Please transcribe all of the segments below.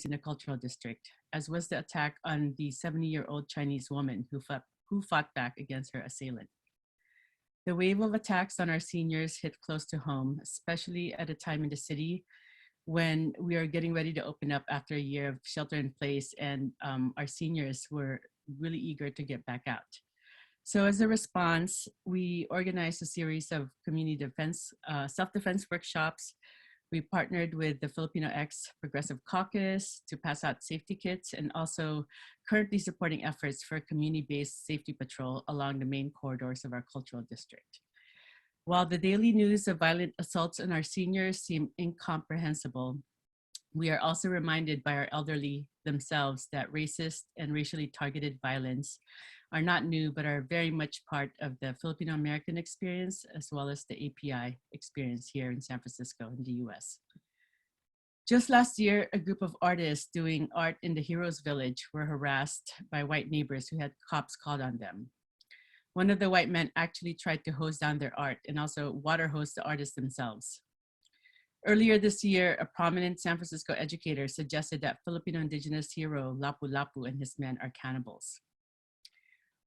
in the cultural district, as was the attack on the 70-year-old Chinese woman who fought back against her assailant. The wave of attacks on our seniors hit close to home, especially at a time in the city when we are getting ready to open up after a year of shelter in place, and our seniors were really eager to get back out. So as a response, we organized a series of community defense, self-defense workshops. We partnered with the Filipino X Progressive Caucus to pass out safety kits, and also currently supporting efforts for community-based safety patrol along the main corridors of our cultural district. While the daily news of violent assaults on our seniors seem incomprehensible, we are also reminded by our elderly themselves that racist and racially targeted violence are not new, but are very much part of the Filipino-American experience, as well as the API experience here in San Francisco in the US. Just last year, a group of artists doing art in the Heroes Village were harassed by white neighbors who had cops called on them. One of the white men actually tried to hose down their art and also water hose the artists themselves. Earlier this year, a prominent San Francisco educator suggested that Filipino indigenous hero Lapu-Lapu and his men are cannibals.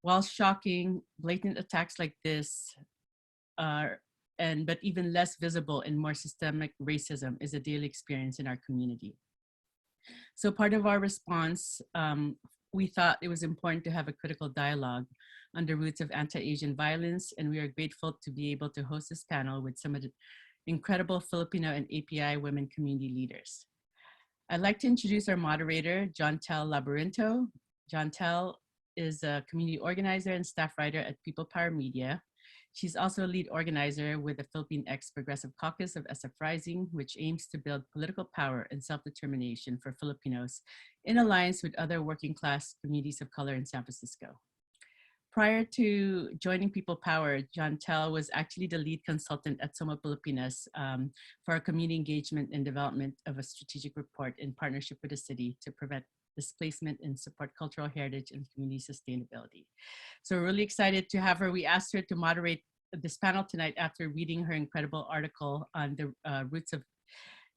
While shocking, blatant attacks like this but even less visible and more systemic racism is a daily experience in our community. So part of our response, we thought it was important to have a critical dialogue on the roots of anti-Asian violence, and we are grateful to be able to host this panel with some of the incredible Filipino and API women community leaders. I'd like to introduce our moderator, Jontel Labyrinto. Jontel is a community organizer and staff writer at People Power Media. She's also a lead organizer with the Philippine X Progressive Caucus of SF Rising, which aims to build political power and self-determination for Filipinos in alliance with other working class communities of color in San Francisco. Prior to joining People Power, Jontel was actually the lead consultant at Soma Pilipinas for our community engagement and development of a strategic report in partnership with the city to prevent displacement and support cultural heritage and community sustainability. So we're really excited to have her. We asked her to moderate this panel tonight after reading her incredible article on the roots of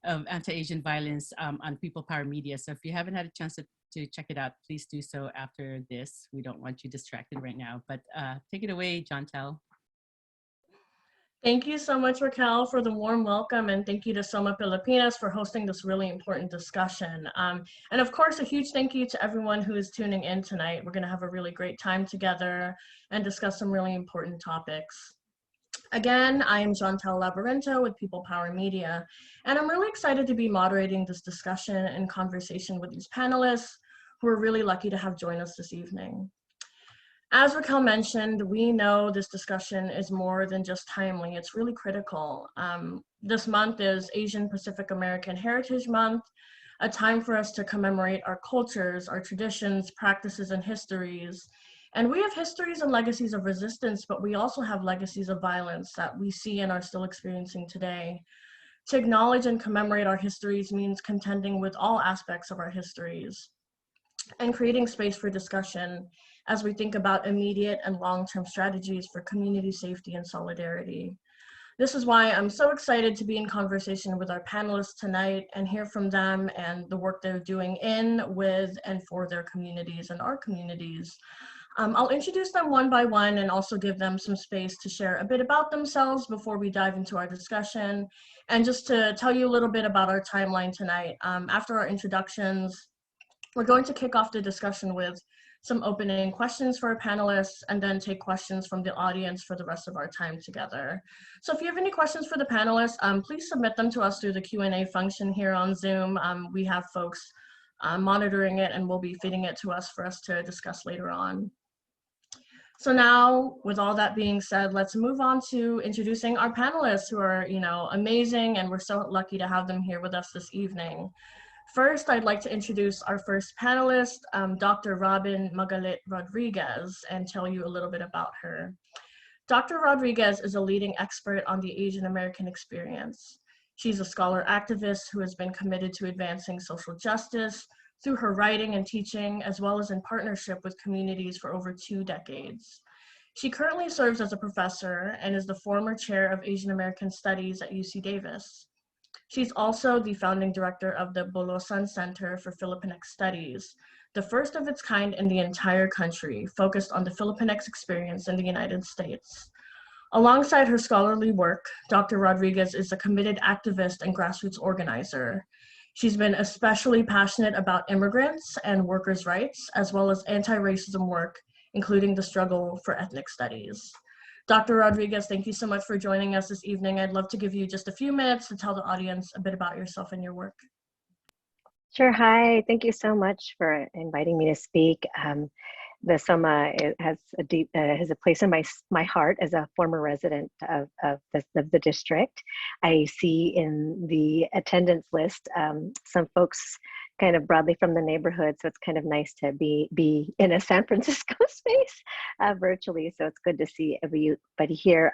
anti-Asian violence on People Power Media. So if you haven't had a chance to check it out, please do so after this. We don't want you distracted right now, but take it away, Jontel. Thank you so much, Raquel, for the warm welcome, and thank you to Soma Pilipinas for hosting this really important discussion. And of course, a huge thank you to everyone who is tuning in tonight. We're going to have a really great time together and discuss some really important topics. Again, I am Jontel Labyrinto with People Power Media, and I'm really excited to be moderating this discussion and conversation with these panelists who are really lucky to have joined us this evening. As Raquel mentioned, we know this discussion is more than just timely, it's really critical. This month is Asian Pacific American Heritage Month, a time for us to commemorate our cultures, our traditions, practices, and histories. And we have histories and legacies of resistance, but we also have legacies of violence that we see and are still experiencing today. To acknowledge and commemorate our histories means contending with all aspects of our histories and creating space for discussion as we think about immediate and long-term strategies for community safety and solidarity. This is why I'm so excited to be in conversation with our panelists tonight and hear from them and the work they're doing in, with, and for their communities and our communities. I'll introduce them one by one and also give them some space to share a bit about themselves before we dive into our discussion. And just to tell you a little bit about our timeline tonight, after our introductions, we're going to kick off the discussion with some opening questions for our panelists and then take questions from the audience for the rest of our time together. So if you have any questions for the panelists, please submit them to us through the Q&A function here on Zoom. We have folks monitoring it and will be feeding it to us for us to discuss later on. So now, with all that being said, let's move on to introducing our panelists who are, amazing, and we're so lucky to have them here with us this evening. First, I'd like to introduce our first panelist, Dr. Robin Magalit Rodriguez, and tell you a little bit about her. Dr. Rodriguez is a leading expert on the Asian American experience. She's a scholar activist who has been committed to advancing social justice through her writing and teaching, as well as in partnership with communities for over 2 decades. She currently serves as a professor and is the former chair of Asian American Studies at UC Davis. She's also the founding director of the Bolosan Center for Filipinx Studies, the first of its kind in the entire country, focused on the Filipinx experience in the United States. Alongside her scholarly work, Dr. Rodriguez is a committed activist and grassroots organizer. She's been especially passionate about immigrants and workers' rights, as well as anti-racism work, including the struggle for ethnic studies. Dr. Rodriguez, thank you so much for joining us this evening. I'd love to give you just a few minutes to tell the audience a bit about yourself and your work. Sure. Hi. Thank you so much for inviting me to speak. The SOMA has a place in my heart as a former resident of the district. I see in the attendance list some folks kind of broadly from the neighborhood, so it's kind of nice to be in a San Francisco space virtually. So it's good to see everybody here.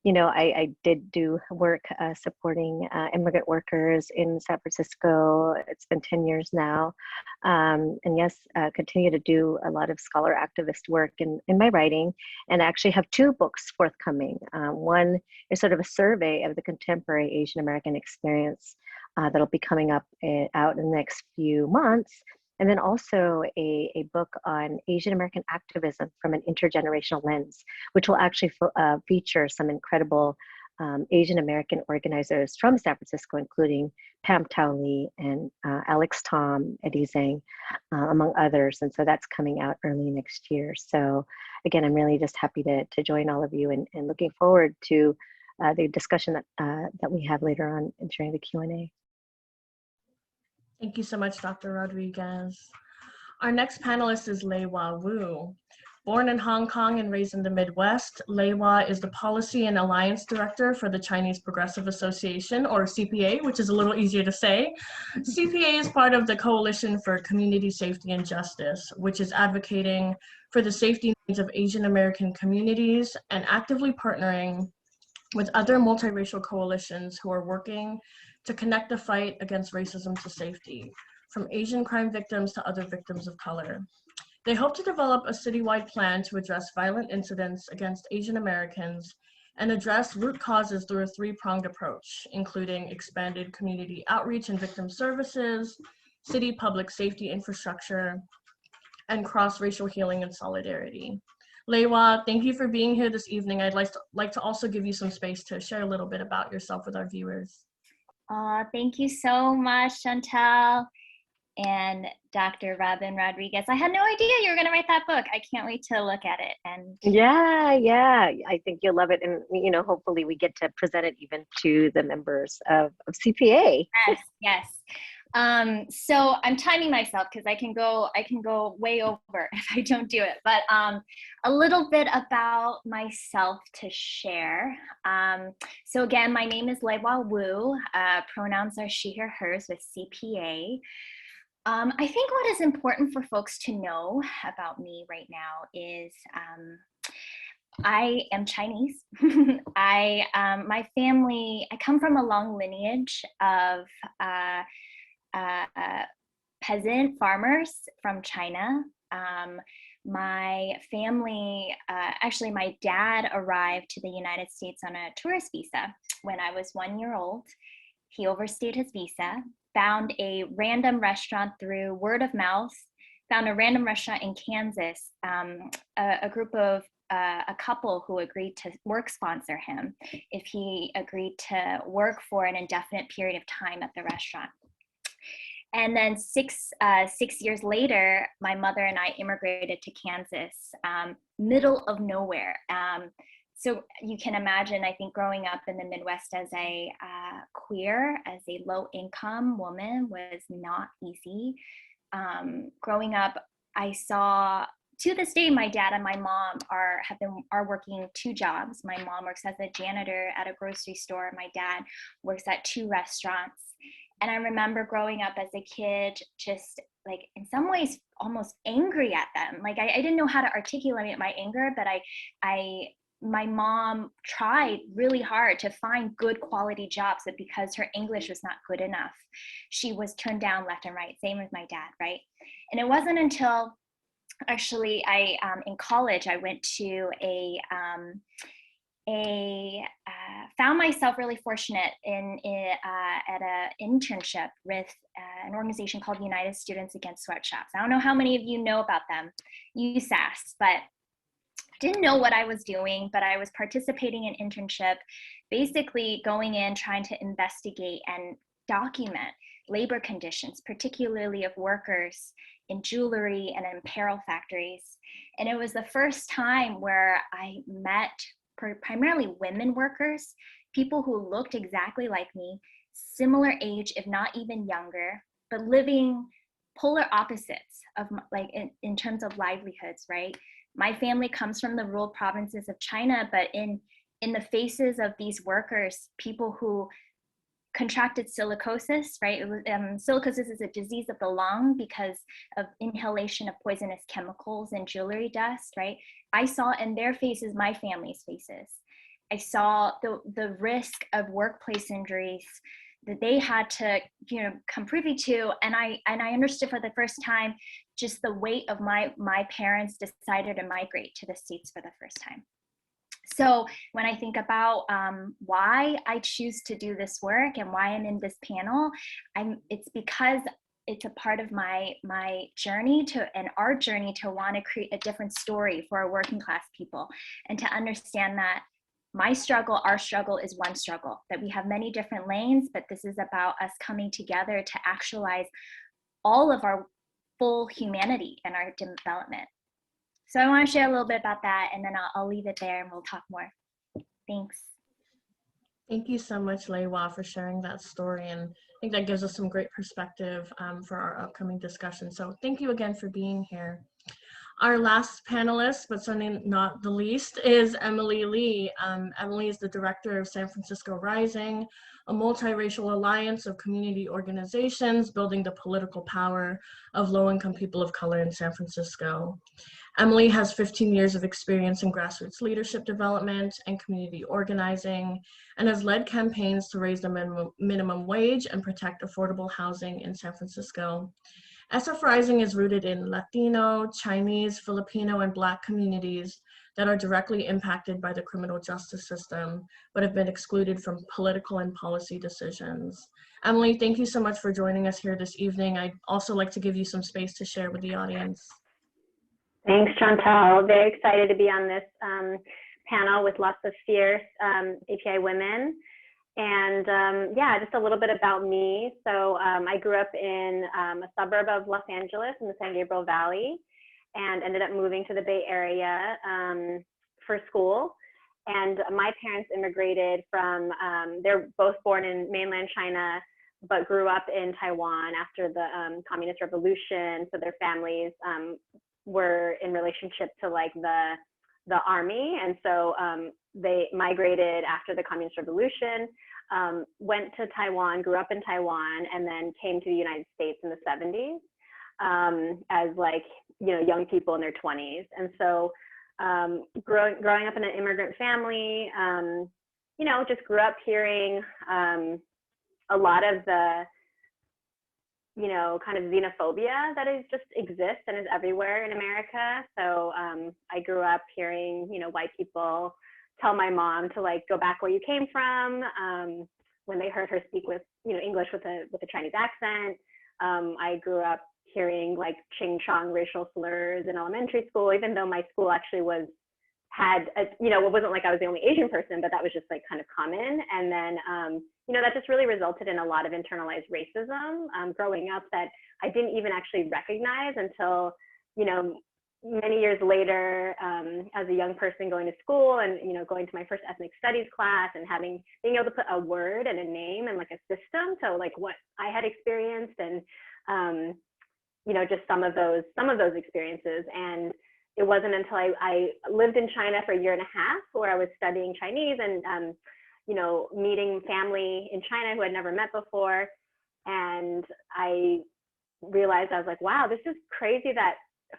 You know, I did do work supporting immigrant workers in San Francisco. It's been 10 years now. And yes, continue to do a lot of scholar activist work in my writing, and I actually have 2 books forthcoming. One is sort of a survey of the contemporary Asian American experience that'll be coming up out in the next few months. And then also a book on Asian American activism from an intergenerational lens, which will actually feature some incredible Asian American organizers from San Francisco, including Pam Towley and Alex Tom, Eddie Zhang, among others. And so that's coming out early next year. So again, I'm really just happy to join all of you and looking forward to the discussion that we have later on during the Q&A. Thank you so much, Dr. Rodriguez. Our next panelist is Lei Waa Wu. Born in Hong Kong and raised in the Midwest, Lei Waa is the Policy and Alliance Director for the Chinese Progressive Association, or CPA, which is a little easier to say. CPA is part of the Coalition for Community Safety and Justice, which is advocating for the safety needs of Asian American communities and actively partnering with other multiracial coalitions who are working to connect the fight against racism to safety, from Asian crime victims to other victims of color. They hope to develop a citywide plan to address violent incidents against Asian Americans and address root causes through a 3-pronged approach, including expanded community outreach and victim services, city public safety infrastructure, and cross-racial healing and solidarity. Lei Waa, thank you for being here this evening. I'd like to also give you some space to share a little bit about yourself with our viewers. Thank you so much, Chantal and Dr. Robin Rodriguez. I had no idea you were going to write that book. I can't wait to look at it. And yeah, I think you'll love it, and you know, hopefully we get to present it even to the members of CPA. Yes. So I'm timing myself because I can go way over if I don't do it. But a little bit about myself to share. So again, my name is Lei Waa Wu. Pronouns are she, her, hers with CPA. I think what is important for folks to know about me right now is I am Chinese. My family, I come from a long lineage of peasant farmers from China. My family, actually my dad arrived to the United States on a tourist visa when I was 1 year old. He overstayed his visa, found a random restaurant through word of mouth, found a random restaurant in Kansas, a group of a couple who agreed to work sponsor him if he agreed to work for an indefinite period of time at the restaurant. And then six years later, my mother and I immigrated to Kansas, middle of nowhere. So you can imagine, I think growing up in the Midwest as a queer, as a low income woman was not easy. Growing up, I saw, to this day, my dad and my mom are working 2 jobs. My mom works as a janitor at a grocery store. My dad works at 2 restaurants. And I remember growing up as a kid, just like in some ways almost angry at them. Like I didn't know how to articulate my anger, but my mom tried really hard to find good quality jobs, but because her English was not good enough, she was turned down left and right. Same with my dad, right? And it wasn't until actually in college, I went to found myself really fortunate at an internship with an organization called United Students Against Sweatshops. I don't know how many of you know about them, USAS, but didn't know what I was doing, but I was participating in internship, basically going in, trying to investigate and document labor conditions, particularly of workers in jewelry and in apparel factories. And it was the first time where I met primarily women workers, people who looked exactly like me, similar age, if not even younger, but living polar opposites of like in terms of livelihoods, right? My family comes from the rural provinces of China, but in the faces of these workers, people who contracted silicosis, right? It was, silicosis is a disease of the lung because of inhalation of poisonous chemicals and jewelry dust, right? I saw in their faces, my family's faces. I saw the risk of workplace injuries that they had to, come privy to, and I understood for the first time just the weight of my parents decided to migrate to the States for the first time. So when I think about why I choose to do this work and why I'm in this panel, it's because it's a part of my journey and our journey to want to create a different story for our working class people, and to understand that my struggle, our struggle is one struggle, that we have many different lanes, but this is about us coming together to actualize all of our full humanity and our development. So I want to share a little bit about that, and then I'll leave it there and we'll talk more. Thanks. Thank you so much, Lei Waa, for sharing that story. And I think that gives us some great perspective for our upcoming discussion. So thank you again for being here. Our last panelist, but certainly not the least, is Emily Lee. Emily is the director of San Francisco Rising, a multiracial alliance of community organizations building the political power of low-income people of color in San Francisco. Emily has 15 years of experience in grassroots leadership development and community organizing, and has led campaigns to raise the minimum wage and protect affordable housing in San Francisco. SF Rising is rooted in Latino, Chinese, Filipino, and Black communities that are directly impacted by the criminal justice system, but have been excluded from political and policy decisions. Emily, thank you so much for joining us here this evening. I'd also like to give you some space to share with the audience. Thanks, Chantal. Very excited to be on this panel with lots of fierce API women. And yeah, just a little bit about me. So I grew up in a suburb of Los Angeles in the San Gabriel Valley, and ended up moving to the Bay Area for school. And my parents immigrated from, they're both born in mainland China, but grew up in Taiwan after the Communist Revolution. So their families were in relationship to like the army. And so they migrated after the Communist Revolution, went to Taiwan, grew up in Taiwan, and then came to the United States in the 70s as like, young people in their 20s. And so growing up in an immigrant family, just grew up hearing a lot of the, kind of xenophobia that just exists and is everywhere in America. So I grew up hearing, white people tell my mom to like go back where you came from when they heard her speak with, English with a Chinese accent. I grew up hearing like ching chong racial slurs in elementary school, even though my school actually it wasn't like I was the only Asian person, but that was just like kind of common. And then, that just really resulted in a lot of internalized racism growing up that I didn't even actually recognize until, many years later, as a young person going to school and, going to my first ethnic studies class and being able to put a word and a name and like a system to like what I had experienced and, just some of those experiences. And it wasn't until I lived in China for a year and a half where I was studying Chinese and, meeting family in China who I'd never met before. And I realized, I was like, wow, this is crazy that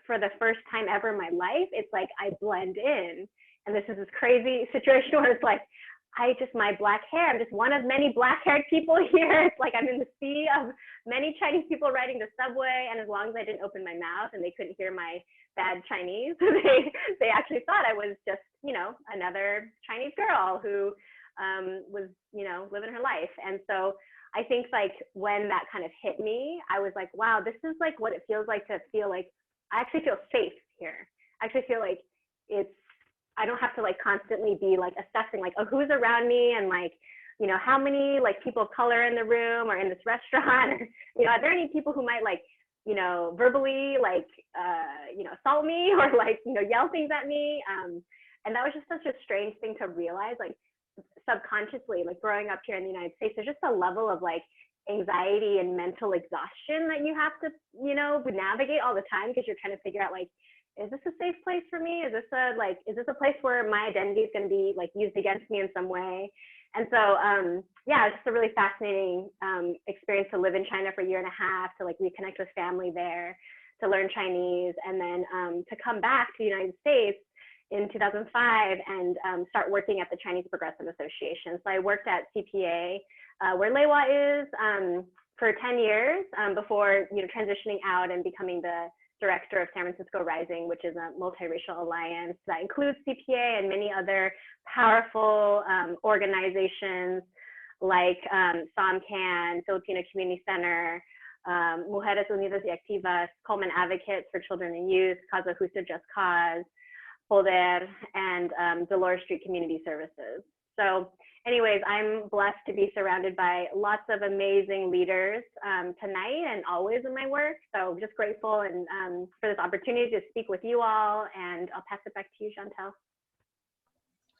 for the first time ever in my life, it's like I blend in. And this is this crazy situation where it's like, my black hair, I'm just one of many black haired people here. It's like I'm in the sea of many Chinese people riding the subway, and as long as I didn't open my mouth and they couldn't hear my bad Chinese, they actually thought I was just, you know, another Chinese girl who was, you know, living her life. And so I think like when that kind of hit me, I was like, wow, this is like what it feels like to feel like I actually feel safe here. I actually feel like I don't have to like constantly be like assessing like, oh, who's around me, and like, you know, how many like people of color in the room or in this restaurant, or, you know, are there any people who might like, you know, verbally like, you know, assault me or like, you know, yell things at me. And that was just such a strange thing to realize, like subconsciously, like growing up here in the United States, there's just a level of like anxiety and mental exhaustion that you have to, you know, navigate all the time, because you're trying to figure out like, is this a safe place for me? Is this a place where my identity is going to be like used against me in some way? And so, yeah, it's just a really fascinating experience to live in China for a year and a half, to like reconnect with family there, to learn Chinese, and then to come back to the United States in 2005 and start working at the Chinese Progressive Association. So I worked at CPA, where Lei Waa is, for 10 years before, you know, transitioning out and becoming the director of San Francisco Rising, which is a multiracial alliance that includes CPA and many other powerful organizations like SOMCAN, Filipino Community Center, Mujeres Unidas y Activas, Coleman Advocates for Children and Youth, Causa Justa Just Cause, Poder, and Dolores Street Community Services. So anyways, I'm blessed to be surrounded by lots of amazing leaders tonight and always in my work. So just grateful and for this opportunity to speak with you all, and I'll pass it back to you, Chantel.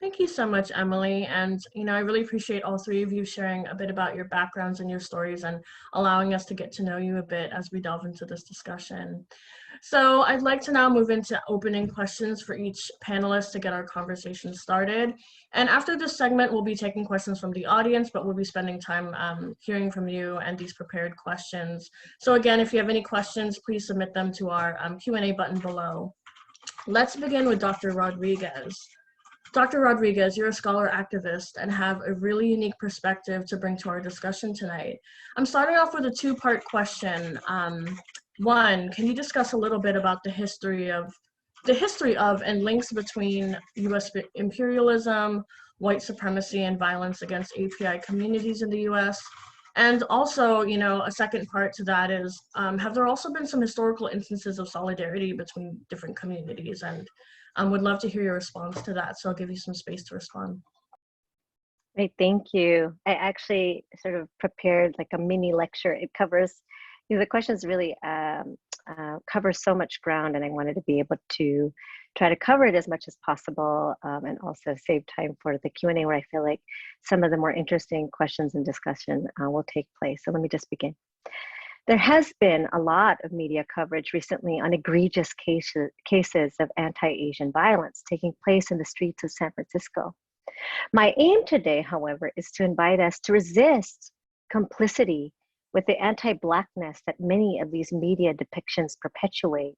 Thank you so much, Emily. And, you know, I really appreciate all three of you sharing a bit about your backgrounds and your stories and allowing us to get to know you a bit as we delve into this discussion. So I'd like to now move into opening questions for each panelist to get our conversation started. And after this segment, we'll be taking questions from the audience, but we'll be spending time hearing from you and these prepared questions. So again, if you have any questions, please submit them to our Q&A button below. Let's begin with Dr. Rodriguez. Dr. Rodriguez, you're a scholar activist and have a really unique perspective to bring to our discussion tonight. I'm starting off with a two-part question. One, can you discuss a little bit about the history of and links between U.S. imperialism, white supremacy, and violence against API communities in the U.S.? And also, you know, a second part to that is, have there also been some historical instances of solidarity between different communities? And would love to hear your response to that. So I'll give you some space to respond. Great, thank you. I actually sort of prepared like a mini lecture. It covers, you know, the questions really cover so much ground, and I wanted to be able to try to cover it as much as possible, and also save time for the Q&A, where I feel like some of the more interesting questions and discussion will take place. So let me just begin. There has been a lot of media coverage recently on egregious cases of anti-Asian violence taking place in the streets of San Francisco. My aim today, however, is to invite us to resist complicity with the anti-Blackness that many of these media depictions perpetuate,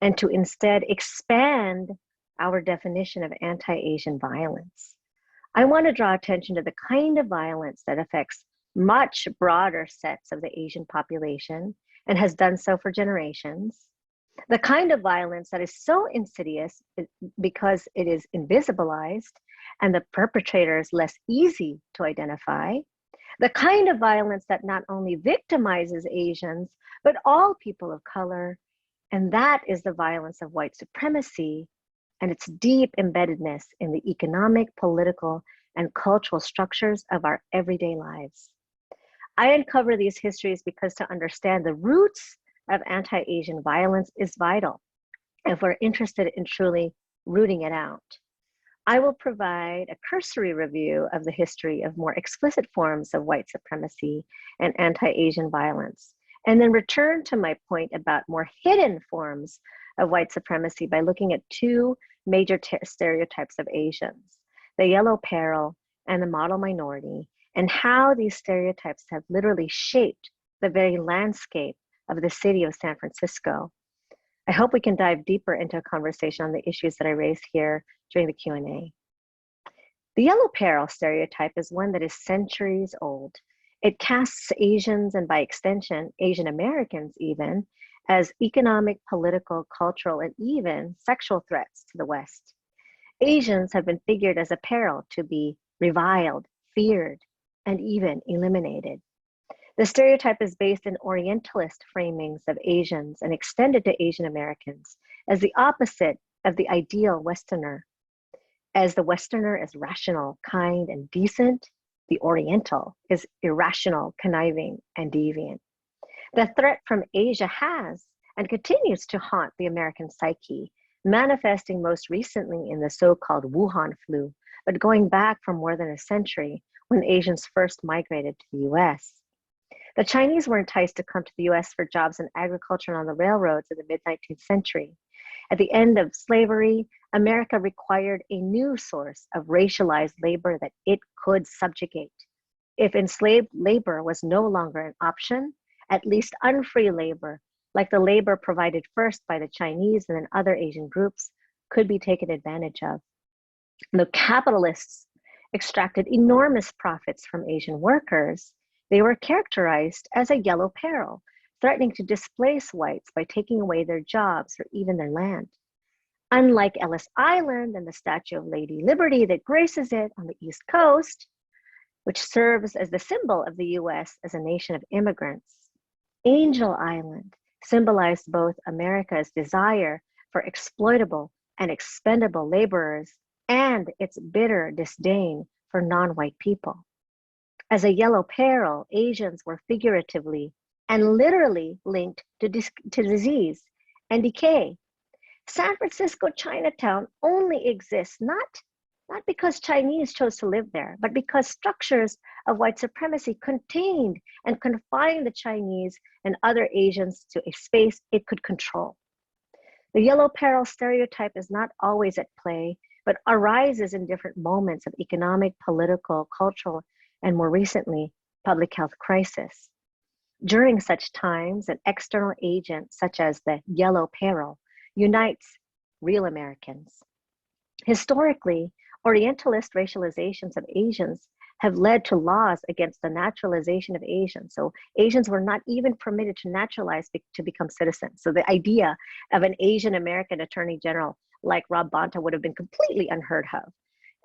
and to instead expand our definition of anti-Asian violence. I want to draw attention to the kind of violence that affects much broader sets of the Asian population and has done so for generations. The kind of violence that is so insidious because it is invisibilized and the perpetrator is less easy to identify. The kind of violence that not only victimizes Asians, but all people of color. And that is the violence of white supremacy and its deep embeddedness in the economic, political, and cultural structures of our everyday lives. I uncover these histories because to understand the roots of anti-Asian violence is vital if we're interested in truly rooting it out. I will provide a cursory review of the history of more explicit forms of white supremacy and anti-Asian violence, and then return to my point about more hidden forms of white supremacy by looking at two major stereotypes of Asians, the yellow peril and the model minority, and how these stereotypes have literally shaped the very landscape of the city of San Francisco. I hope we can dive deeper into a conversation on the issues that I raised here during the Q&A. The yellow peril stereotype is one that is centuries old. It casts Asians, and by extension, Asian Americans even, as economic, political, cultural, and even sexual threats to the West. Asians have been figured as a peril to be reviled, feared, and even eliminated. The stereotype is based in Orientalist framings of Asians and extended to Asian Americans as the opposite of the ideal Westerner. As the Westerner is rational, kind, and decent, the Oriental is irrational, conniving, and deviant. The threat from Asia has and continues to haunt the American psyche, manifesting most recently in the so-called Wuhan flu, but going back for more than a century when Asians first migrated to the US. The Chinese were enticed to come to the US for jobs in agriculture and on the railroads in the mid-19th century. At the end of slavery, America required a new source of racialized labor that it could subjugate. If enslaved labor was no longer an option, at least unfree labor, like the labor provided first by the Chinese and then other Asian groups, could be taken advantage of. The capitalists extracted enormous profits from Asian workers. They were characterized as a yellow peril, threatening to displace whites by taking away their jobs or even their land. Unlike Ellis Island and the Statue of Lady Liberty that graces it on the East Coast, which serves as the symbol of the US as a nation of immigrants, Angel Island symbolized both America's desire for exploitable and expendable laborers and its bitter disdain for non-white people. As a yellow peril, Asians were figuratively and literally linked to disease and decay. San Francisco Chinatown only exists not because Chinese chose to live there, but because structures of white supremacy contained and confined the Chinese and other Asians to a space it could control. The yellow peril stereotype is not always at play, but arises in different moments of economic, political, cultural, and more recently, public health crisis. During such times, an external agent such as the yellow peril unites real Americans. Historically, Orientalist racializations of Asians have led to laws against the naturalization of Asians. So Asians were not even permitted to naturalize to become citizens. So the idea of an Asian American attorney general like Rob Bonta would have been completely unheard of.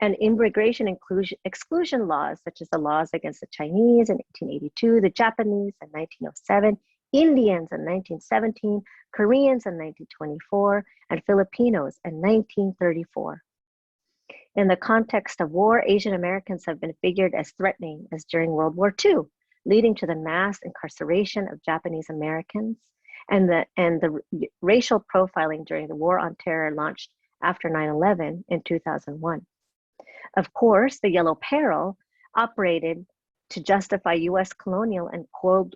And immigration exclusion laws, such as the laws against the Chinese in 1882, the Japanese in 1907, Indians in 1917, Koreans in 1924, and Filipinos in 1934. In the context of war, Asian Americans have been figured as threatening as during World War II, leading to the mass incarceration of Japanese Americans and the racial profiling during the War on Terror launched after 9/11 in 2001. Of course, the yellow peril operated to justify US colonial and Cold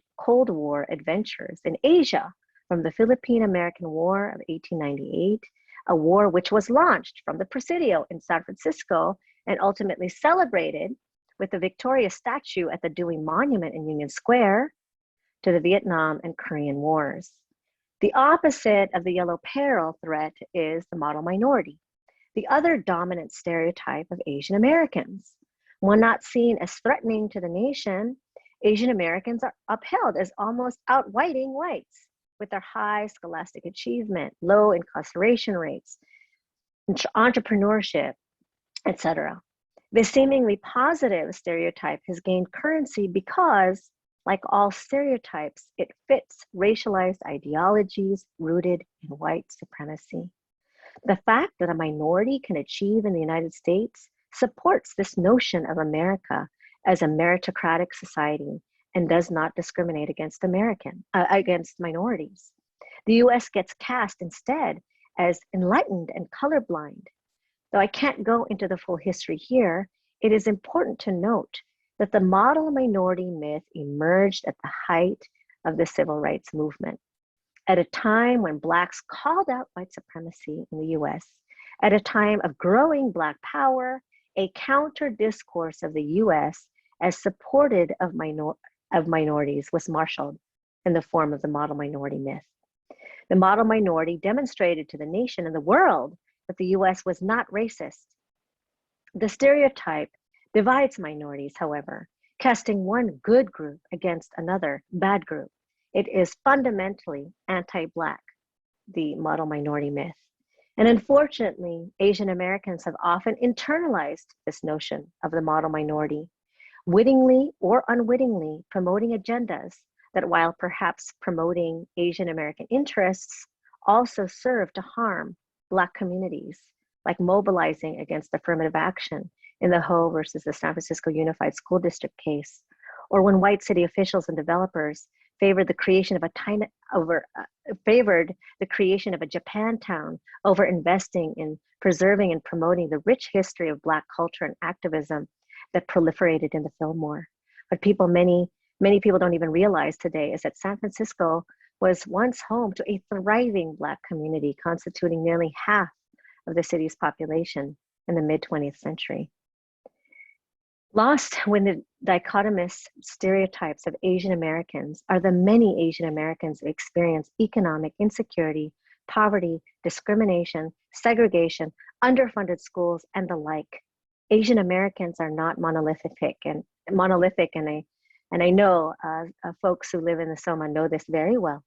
War adventures in Asia, from the Philippine-American War of 1898, a war which was launched from the Presidio in San Francisco and ultimately celebrated with the Victoria statue at the Dewey Monument in Union Square, to the Vietnam and Korean Wars. The opposite of the yellow peril threat is the model minority, the other dominant stereotype of Asian Americans. When not seen as threatening to the nation, Asian Americans are upheld as almost outwhiting whites with their high scholastic achievement, low incarceration rates, entrepreneurship, etc. This seemingly positive stereotype has gained currency because, like all stereotypes, it fits racialized ideologies rooted in white supremacy. The fact that a minority can achieve in the United States supports this notion of America as a meritocratic society and does not discriminate against against minorities. The US gets cast instead as enlightened and colorblind. Though I can't go into the full history here, it is important to note that the model minority myth emerged at the height of the civil rights movement, at a time when Blacks called out white supremacy in the US, at a time of growing Black power, a counter discourse of the US as supportive of minorities was marshaled in the form of the model minority myth. The model minority demonstrated to the nation and the world that the US was not racist. The stereotype divides minorities, however, testing one good group against another bad group. It is fundamentally anti-Black, the model minority myth. And unfortunately, Asian Americans have often internalized this notion of the model minority, wittingly or unwittingly promoting agendas that, while perhaps promoting Asian American interests, also serve to harm Black communities, like mobilizing against affirmative action in the Ho versus the San Francisco Unified School District case, or when white city officials and developers favored the creation of a Japantown over investing in preserving and promoting the rich history of Black culture and activism that proliferated in the Fillmore. But many people don't even realize today is that San Francisco was once home to a thriving Black community constituting nearly half of the city's population in the mid-20th century. Lost when the dichotomous stereotypes of Asian Americans are the many Asian Americans who experience economic insecurity, poverty, discrimination, segregation, underfunded schools, and the like. Asian Americans are not monolithic, and I know folks who live in the Soma know this very well.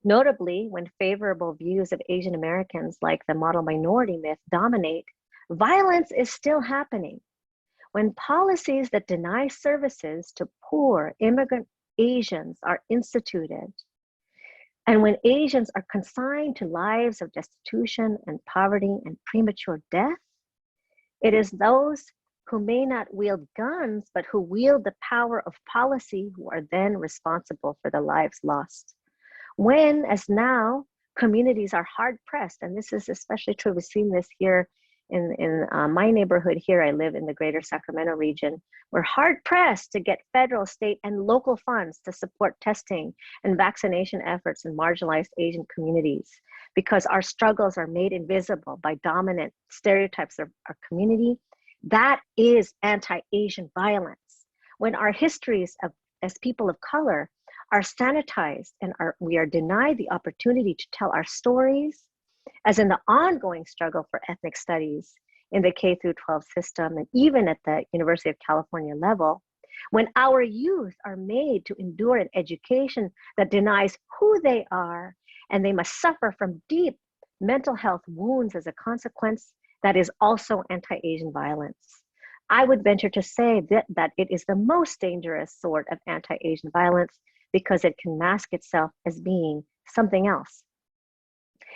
Notably, when favorable views of Asian Americans like the model minority myth dominate, violence is still happening. When policies that deny services to poor immigrant Asians are instituted, and when Asians are consigned to lives of destitution and poverty and premature death, it is those who may not wield guns, but who wield the power of policy who are then responsible for the lives lost. When, as now, communities are hard pressed, and this is especially true, we've seen this here in my neighborhood here, I live in the greater Sacramento region, we're hard pressed to get federal, state, and local funds to support testing and vaccination efforts in marginalized Asian communities because our struggles are made invisible by dominant stereotypes of our community. That is anti-Asian violence. When our histories as people of color are sanitized and we are denied the opportunity to tell our stories, as in the ongoing struggle for ethnic studies in the K through 12 system and even at the University of California level, when our youth are made to endure an education that denies who they are and they must suffer from deep mental health wounds as a consequence, that is also anti-Asian violence. I would venture to say that it is the most dangerous sort of anti-Asian violence because it can mask itself as being something else.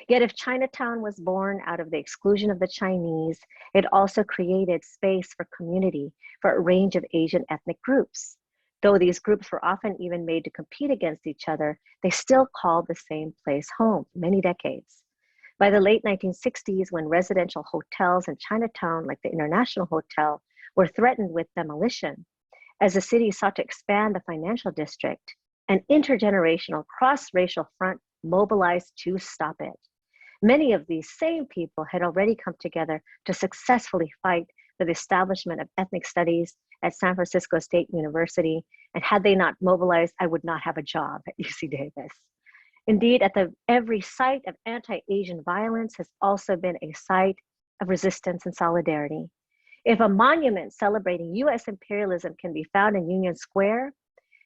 Yet if Chinatown was born out of the exclusion of the Chinese, it also created space for community for a range of Asian ethnic groups. Though these groups were often even made to compete against each other, they still called the same place home for many decades. By the late 1960s, when residential hotels in Chinatown, like the International Hotel, were threatened with demolition, as the city sought to expand the financial district, an intergenerational cross-racial front mobilized to stop it. Many of these same people had already come together to successfully fight for the establishment of ethnic studies at San Francisco State University, and had they not mobilized, I would not have a job at UC Davis. Indeed, every site of anti-Asian violence has also been a site of resistance and solidarity. If a monument celebrating US imperialism can be found in Union Square,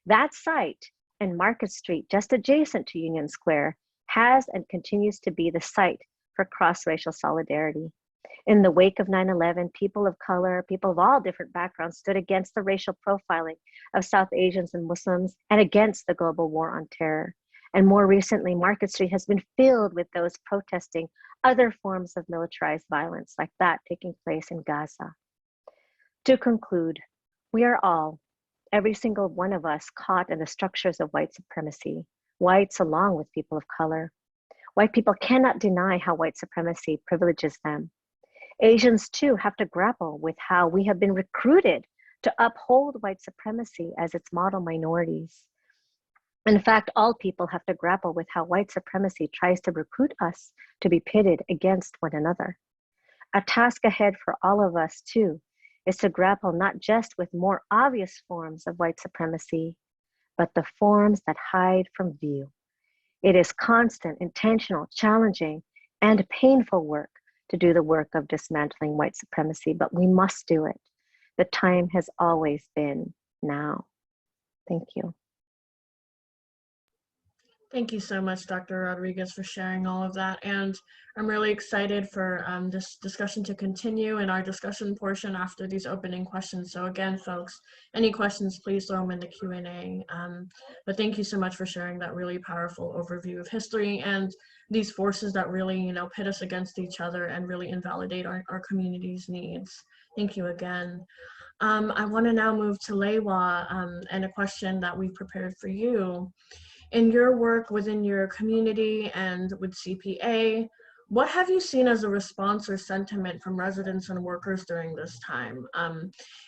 that site and Market Street, just adjacent to Union Square, has and continues to be the site for cross-racial solidarity. In the wake of 9/11, people of color, people of all different backgrounds stood against the racial profiling of South Asians and Muslims and against the global war on terror. And more recently, Market Street has been filled with those protesting other forms of militarized violence like that taking place in Gaza. To conclude, we are all, every single one of us, caught in the structures of white supremacy, whites along with people of color. White people cannot deny how white supremacy privileges them. Asians too have to grapple with how we have been recruited to uphold white supremacy as its model minorities. In fact, all people have to grapple with how white supremacy tries to recruit us to be pitted against one another. A task ahead for all of us too is to grapple not just with more obvious forms of white supremacy, but the forms that hide from view. It is constant, intentional, challenging, and painful work to do the work of dismantling white supremacy, but we must do it. The time has always been now. Thank you. Thank you so much, Dr. Rodriguez, for sharing all of that. And I'm really excited for this discussion to continue in our discussion portion after these opening questions. So again, folks, any questions, please throw them in the Q&A. But thank you so much for sharing that really powerful overview of history and these forces that really, you know, pit us against each other and really invalidate our community's needs. Thank you again. I want to now move to Lei Waa and a question that we've prepared for you. In your work within your community and with CPA, what have you seen as a response or sentiment from residents and workers during this time?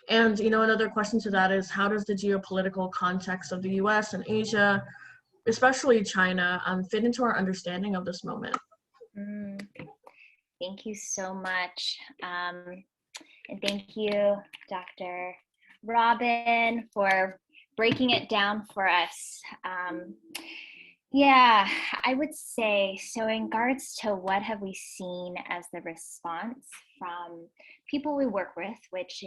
And you know, another question to that is, how does the geopolitical context of the US and Asia, especially China, fit into our understanding of this moment? Thank you so much. And thank you, Dr. Robin, for breaking it down for us. Yeah, I would say, so in regards to what have we seen as the response from people we work with, which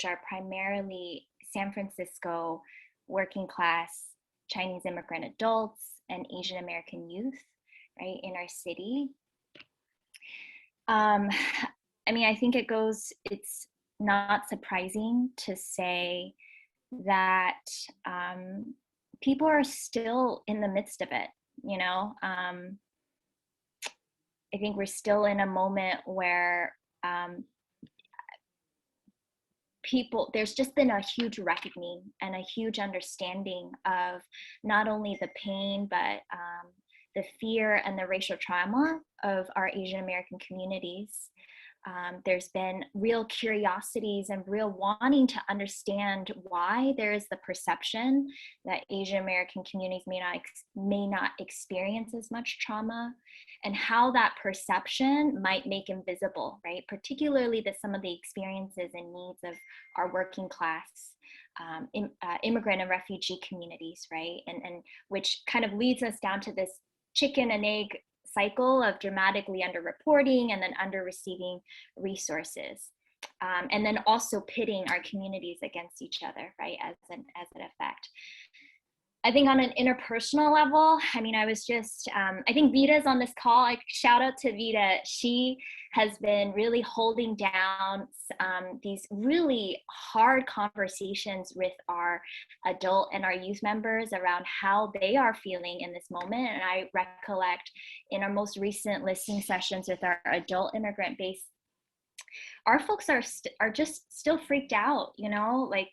are primarily San Francisco working class Chinese immigrant adults and Asian American youth, right, in our city. I mean, I think it's not surprising to say that people are still in the midst of it, you know. I think we're still in a moment where there's just been a huge reckoning and a huge understanding of not only the pain, but the fear and the racial trauma of our Asian American communities. There's been real curiosities and real wanting to understand why there is the perception that Asian American communities may not experience as much trauma, and how that perception might make invisible, right? Particularly some of the experiences and needs of our working class immigrant and refugee communities, right? And which kind of leads us down to this chicken and egg cycle of dramatically underreporting and then under receiving resources, and then also pitting our communities against each other, right, as an effect. I think on an interpersonal level, I mean, I was just, I think Vita's on this call. I shout out to Vita. She has been really holding down these really hard conversations with our adult and our youth members around how they are feeling in this moment. And I recollect in our most recent listening sessions with our adult immigrant base, our folks are just still freaked out, you know, like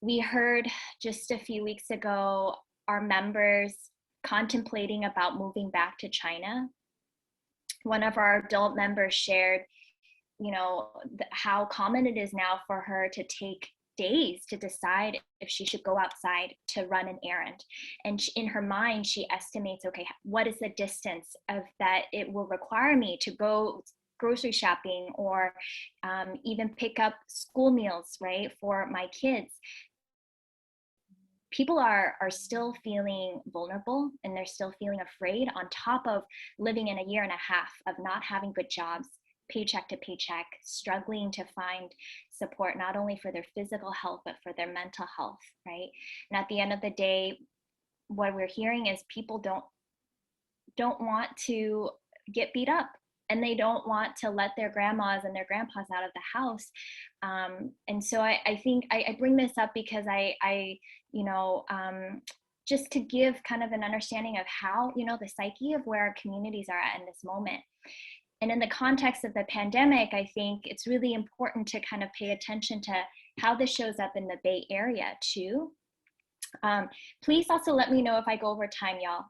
we heard just a few weeks ago, our members contemplating about moving back to China. One of our adult members shared, you know, how common it is now for her to take days to decide if she should go outside to run an errand. And in her mind, she estimates, okay, what is the distance of that it will require me to go grocery shopping or even pick up school meals, right, for my kids. People are still feeling vulnerable, and they're still feeling afraid, on top of living in a year and a half of not having good jobs, paycheck to paycheck, struggling to find support not only for their physical health but for their mental health, right? And at the end of the day, what we're hearing is people don't want to get beat up, and they don't want to let their grandmas and their grandpas out of the house. And so I think I bring this up because I you know, just to give kind of an understanding of how, you know, the psyche of where our communities are at in this moment. And in the context of the pandemic, I think it's really important to kind of pay attention to how this shows up in the Bay Area too. Please also let me know if I go over time, y'all.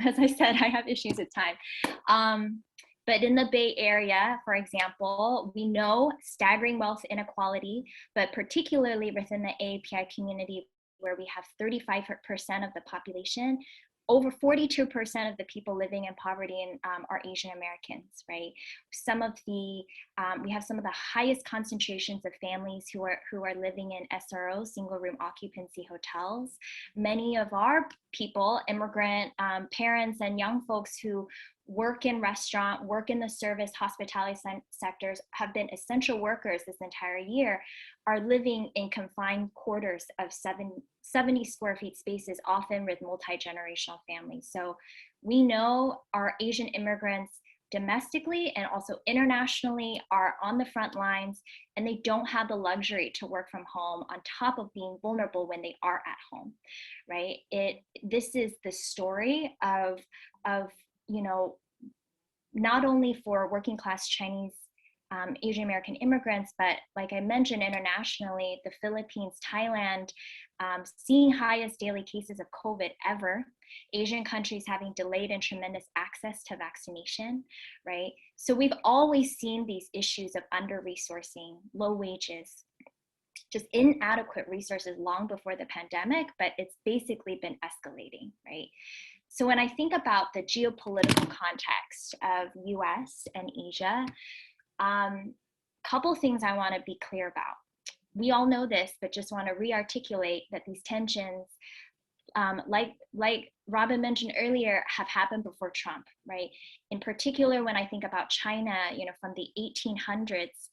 As I said, I have issues with time. But in the Bay Area, for example, we know staggering wealth inequality, but particularly within the AAPI community, where we have 35% of the population, over 42% of the people living in poverty are Asian Americans, right? We have some of the highest concentrations of families who are living in SRO, single room occupancy hotels. Many of our people, immigrant parents and young folks who work in restaurant, work in the service, hospitality sectors, have been essential workers this entire year, are living in confined quarters of 70 square feet spaces, often with multi-generational families. So we know our Asian immigrants domestically and also internationally are on the front lines, and they don't have the luxury to work from home on top of being vulnerable when they are at home, right? This is the story of not only for working class Chinese Asian American immigrants, but like I mentioned, internationally, the Philippines, Thailand, seeing highest daily cases of COVID ever, Asian countries having delayed and tremendous access to vaccination, right? So we've always seen these issues of under-resourcing, low wages, just inadequate resources long before the pandemic, but it's basically been escalating, right? So when I think about the geopolitical context of US and Asia, couple things I want to be clear about. We all know this, but just want to re-articulate that these tensions, like Robin mentioned earlier, have happened before Trump, right? In particular, when I think about China, from the 1800s,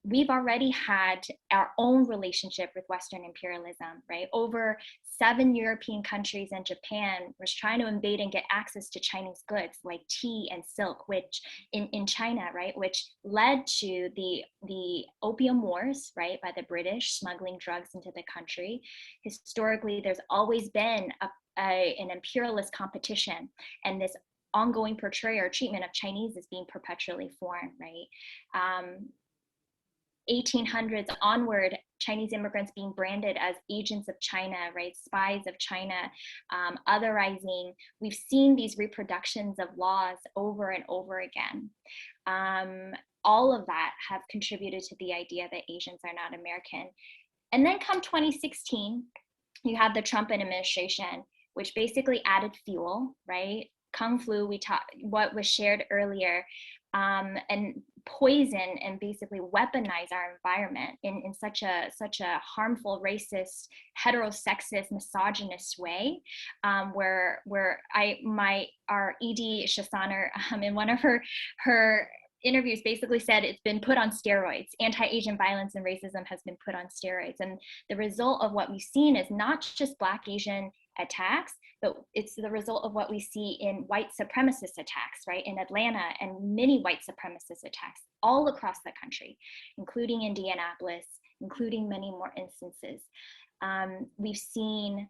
we've already had our own relationship with Western imperialism, right? Over 7 European countries and Japan was trying to invade and get access to Chinese goods like tea and silk, which in China, right? Which led to the opium wars, right? By the British smuggling drugs into the country. Historically, there's always been an imperialist competition, and this ongoing portrayal or treatment of Chinese as being perpetually foreign, right? 1800s onward, Chinese immigrants being branded as agents of China, right? Spies of China, otherizing. We've seen these reproductions of laws over and over again. All of that have contributed to the idea that Asians are not American. And then come 2016, you have the Trump administration, which basically added fuel, right? Kung flu, what was shared earlier, and poison and basically weaponize our environment in such a harmful, racist, heterosexist, misogynist way, where our ED Shasaner, in one of her interviews basically said it's been put on steroids. Anti-Asian violence and racism has been put on steroids. And the result of what we've seen is not just Black Asian attacks, but it's the result of what we see in white supremacist attacks, right? In Atlanta, and many white supremacist attacks all across the country, including Indianapolis, including many more instances. We've seen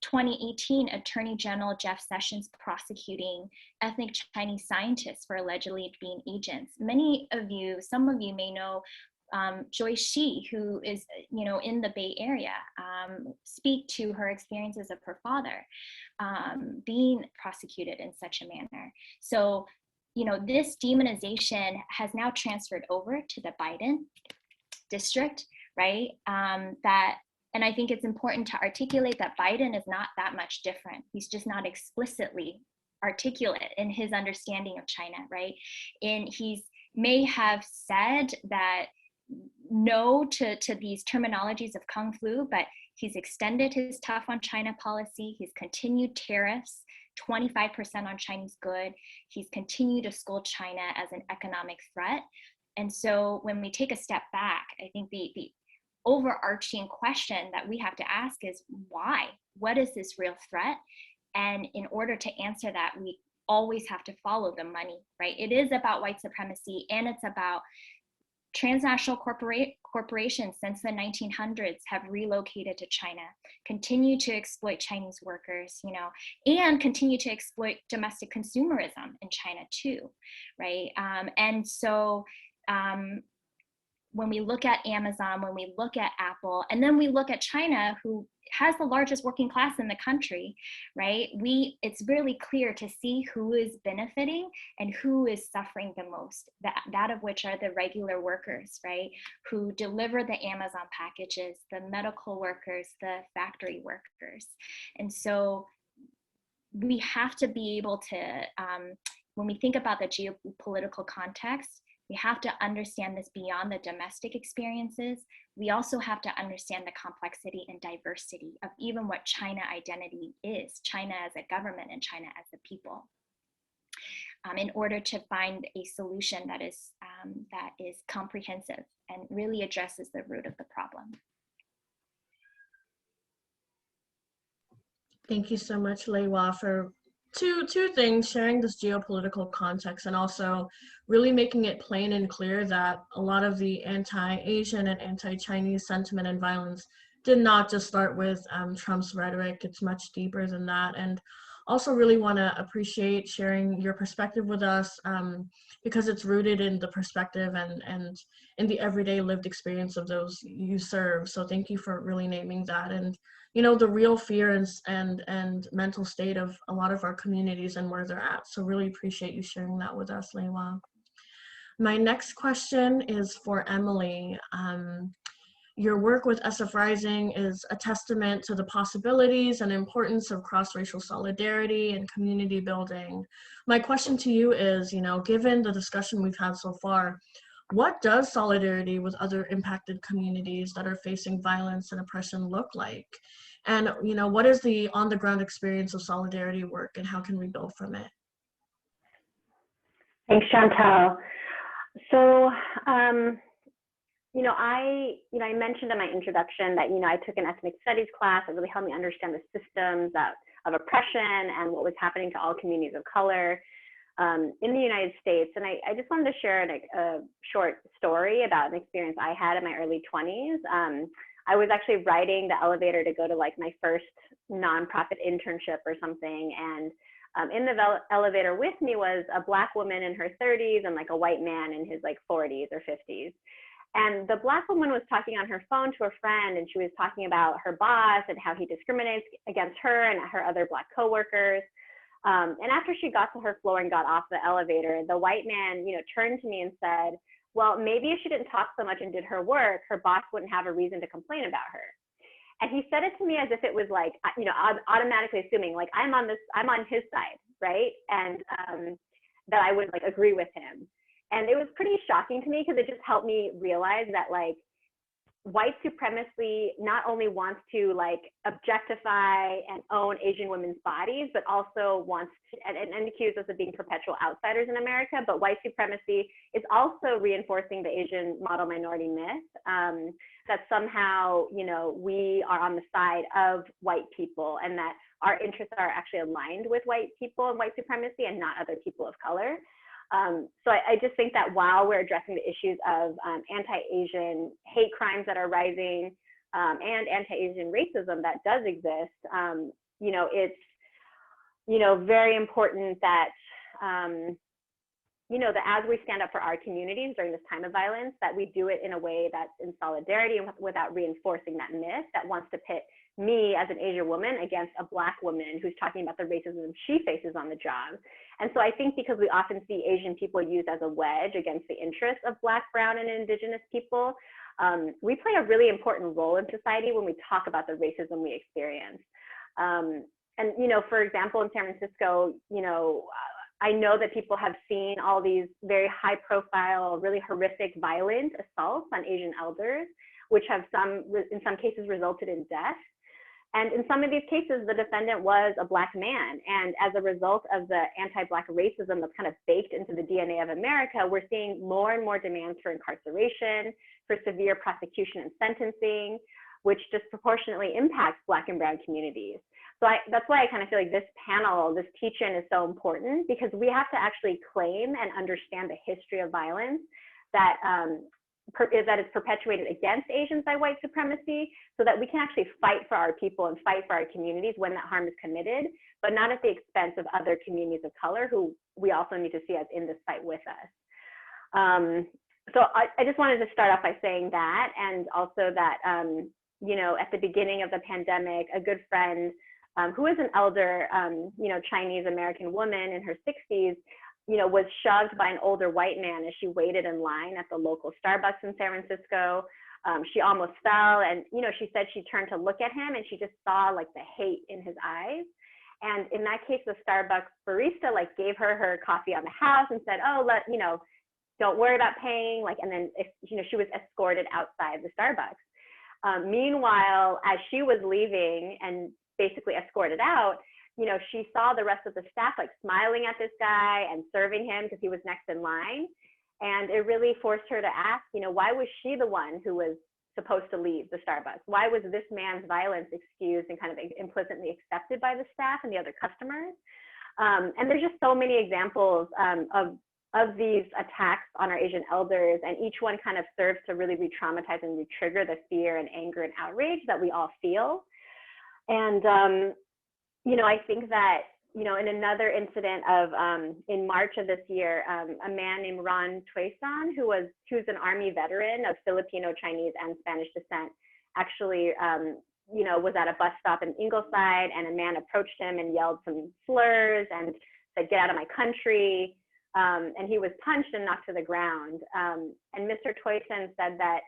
2018 Attorney General Jeff Sessions prosecuting ethnic Chinese scientists for allegedly being agents. Some of you may know Joy Shi, who is, in the Bay Area, speak to her experiences of her father being prosecuted in such a manner. So, this demonization has now transferred over to the Biden district, right? And I think it's important to articulate that Biden is not that much different. He's just not explicitly articulate in his understanding of China, right? And he may have said that no to these terminologies of Kung flu, but he's extended his tough on China policy. He's continued tariffs, 25% on Chinese goods. He's continued to scold China as an economic threat. And so when we take a step back, I think the overarching question that we have to ask is why? What is this real threat? And in order to answer that, we always have to follow the money, right? It is about white supremacy, and it's about transnational corporations since the 1900s have relocated to China, continue to exploit Chinese workers, and continue to exploit domestic consumerism in China too, right? And so when we look at Amazon, when we look at Apple, and then we look at China, who has the largest working class in the country, right? It's really clear to see who is benefiting and who is suffering the most, that of which are the regular workers, right? Who deliver the Amazon packages, the medical workers, the factory workers. And so we have to be able to, when we think about the geopolitical context, we have to understand this beyond the domestic experiences. We also have to understand the complexity and diversity of even what China identity is, China as a government and China as a people. in order to find a solution that is comprehensive and really addresses the root of the problem. Thank you so much, Lei Waa, for two things, sharing this geopolitical context and also really making it plain and clear that a lot of the anti-Asian and anti-Chinese sentiment and violence did not just start with Trump's rhetoric. It's much deeper than that. And also really want to appreciate sharing your perspective with us because it's rooted in the perspective and in the everyday lived experience of those you serve. So thank you for really naming that. And you know, the real fear and mental state of a lot of our communities and where they're at. So really appreciate you sharing that with us, Lei Waa. My next question is for Emily. Your work with SF Rising is a testament to the possibilities and importance of cross-racial solidarity and community building. My question to you is, you know, given the discussion we've had so far, what does solidarity with other impacted communities that are facing violence and oppression look like? And, you know, what is the on-the-ground experience of solidarity work and how can we build from it? Thanks, Chantal. So, I mentioned in my introduction that, I took an ethnic studies class that really helped me understand the systems of oppression and what was happening to all communities of color in the United States. And I just wanted to share a short story about an experience I had in my early 20s. I was actually riding the elevator to go to like my first nonprofit internship or something. And in the elevator with me was a Black woman in her 30s and like a white man in his like 40s or 50s. And the Black woman was talking on her phone to a friend, and she was talking about her boss and how he discriminates against her and her other Black coworkers. And after she got to her floor and got off the elevator, the white man, turned to me and said, well, maybe if she didn't talk so much and did her work, her boss wouldn't have a reason to complain about her. And he said it to me as if it was like, automatically assuming like I'm on his side, right? And that I would like agree with him. And it was pretty shocking to me because it just helped me realize that like white supremacy not only wants to like objectify and own Asian women's bodies, but also wants to, and accuse us of being perpetual outsiders in America. But white supremacy is also reinforcing the Asian model minority myth that somehow, we are on the side of white people and that our interests are actually aligned with white people and white supremacy and not other people of color. So I just think that while we're addressing the issues of anti-Asian hate crimes that are rising and anti-Asian racism that does exist, it's, very important that, that as we stand up for our communities during this time of violence, that we do it in a way that's in solidarity and without reinforcing that myth that wants to pit me as an Asian woman against a Black woman who's talking about the racism she faces on the job. And so I think because we often see Asian people used as a wedge against the interests of Black, Brown, and Indigenous people, we play a really important role in society when we talk about the racism we experience. And, for example, in San Francisco, I know that people have seen all these very high profile, really horrific, violent assaults on Asian elders, which have in some cases resulted in death. And in some of these cases, the defendant was a Black man. And as a result of the anti-Black racism that's kind of baked into the DNA of America, we're seeing more and more demands for incarceration, for severe prosecution and sentencing, which disproportionately impacts Black and Brown communities. So that's why I kind of feel like this panel, this teach-in is so important, because we have to actually claim and understand the history of violence that is perpetuated against Asians by white supremacy, so that we can actually fight for our people and fight for our communities when that harm is committed, but not at the expense of other communities of color who we also need to see as in this fight with us. So I just wanted to start off by saying that, and also that, at the beginning of the pandemic, a good friend who is an elder, Chinese American woman in her 60s, was shoved by an older white man as she waited in line at the local Starbucks in San Francisco. She almost fell, and she said she turned to look at him and she just saw like the hate in his eyes. And in that case, the Starbucks barista like gave her coffee on the house and said, oh, don't worry about paying. And then she was escorted outside the Starbucks. Meanwhile, as she was leaving and basically escorted out, you know, she saw the rest of the staff like smiling at this guy and serving him because he was next in line. And it really forced her to ask, you know, why was she the one who was supposed to leave the Starbucks? Why was this man's violence excused and kind of implicitly accepted by the staff and the other customers? And there's just so many examples of these attacks on our Asian elders, and each one kind of serves to really re-traumatize and re-trigger the fear and anger and outrage that we all feel. And, you know, I think that, you know, in another incident of, in March of this year, a man named Ron Tueson, who's an Army veteran of Filipino, Chinese, and Spanish descent, actually, you know, was at a bus stop in Ingleside, and a man approached him and yelled some slurs and said, "Get out of my country." And he was punched and knocked to the ground. And Mr. Tueson said that,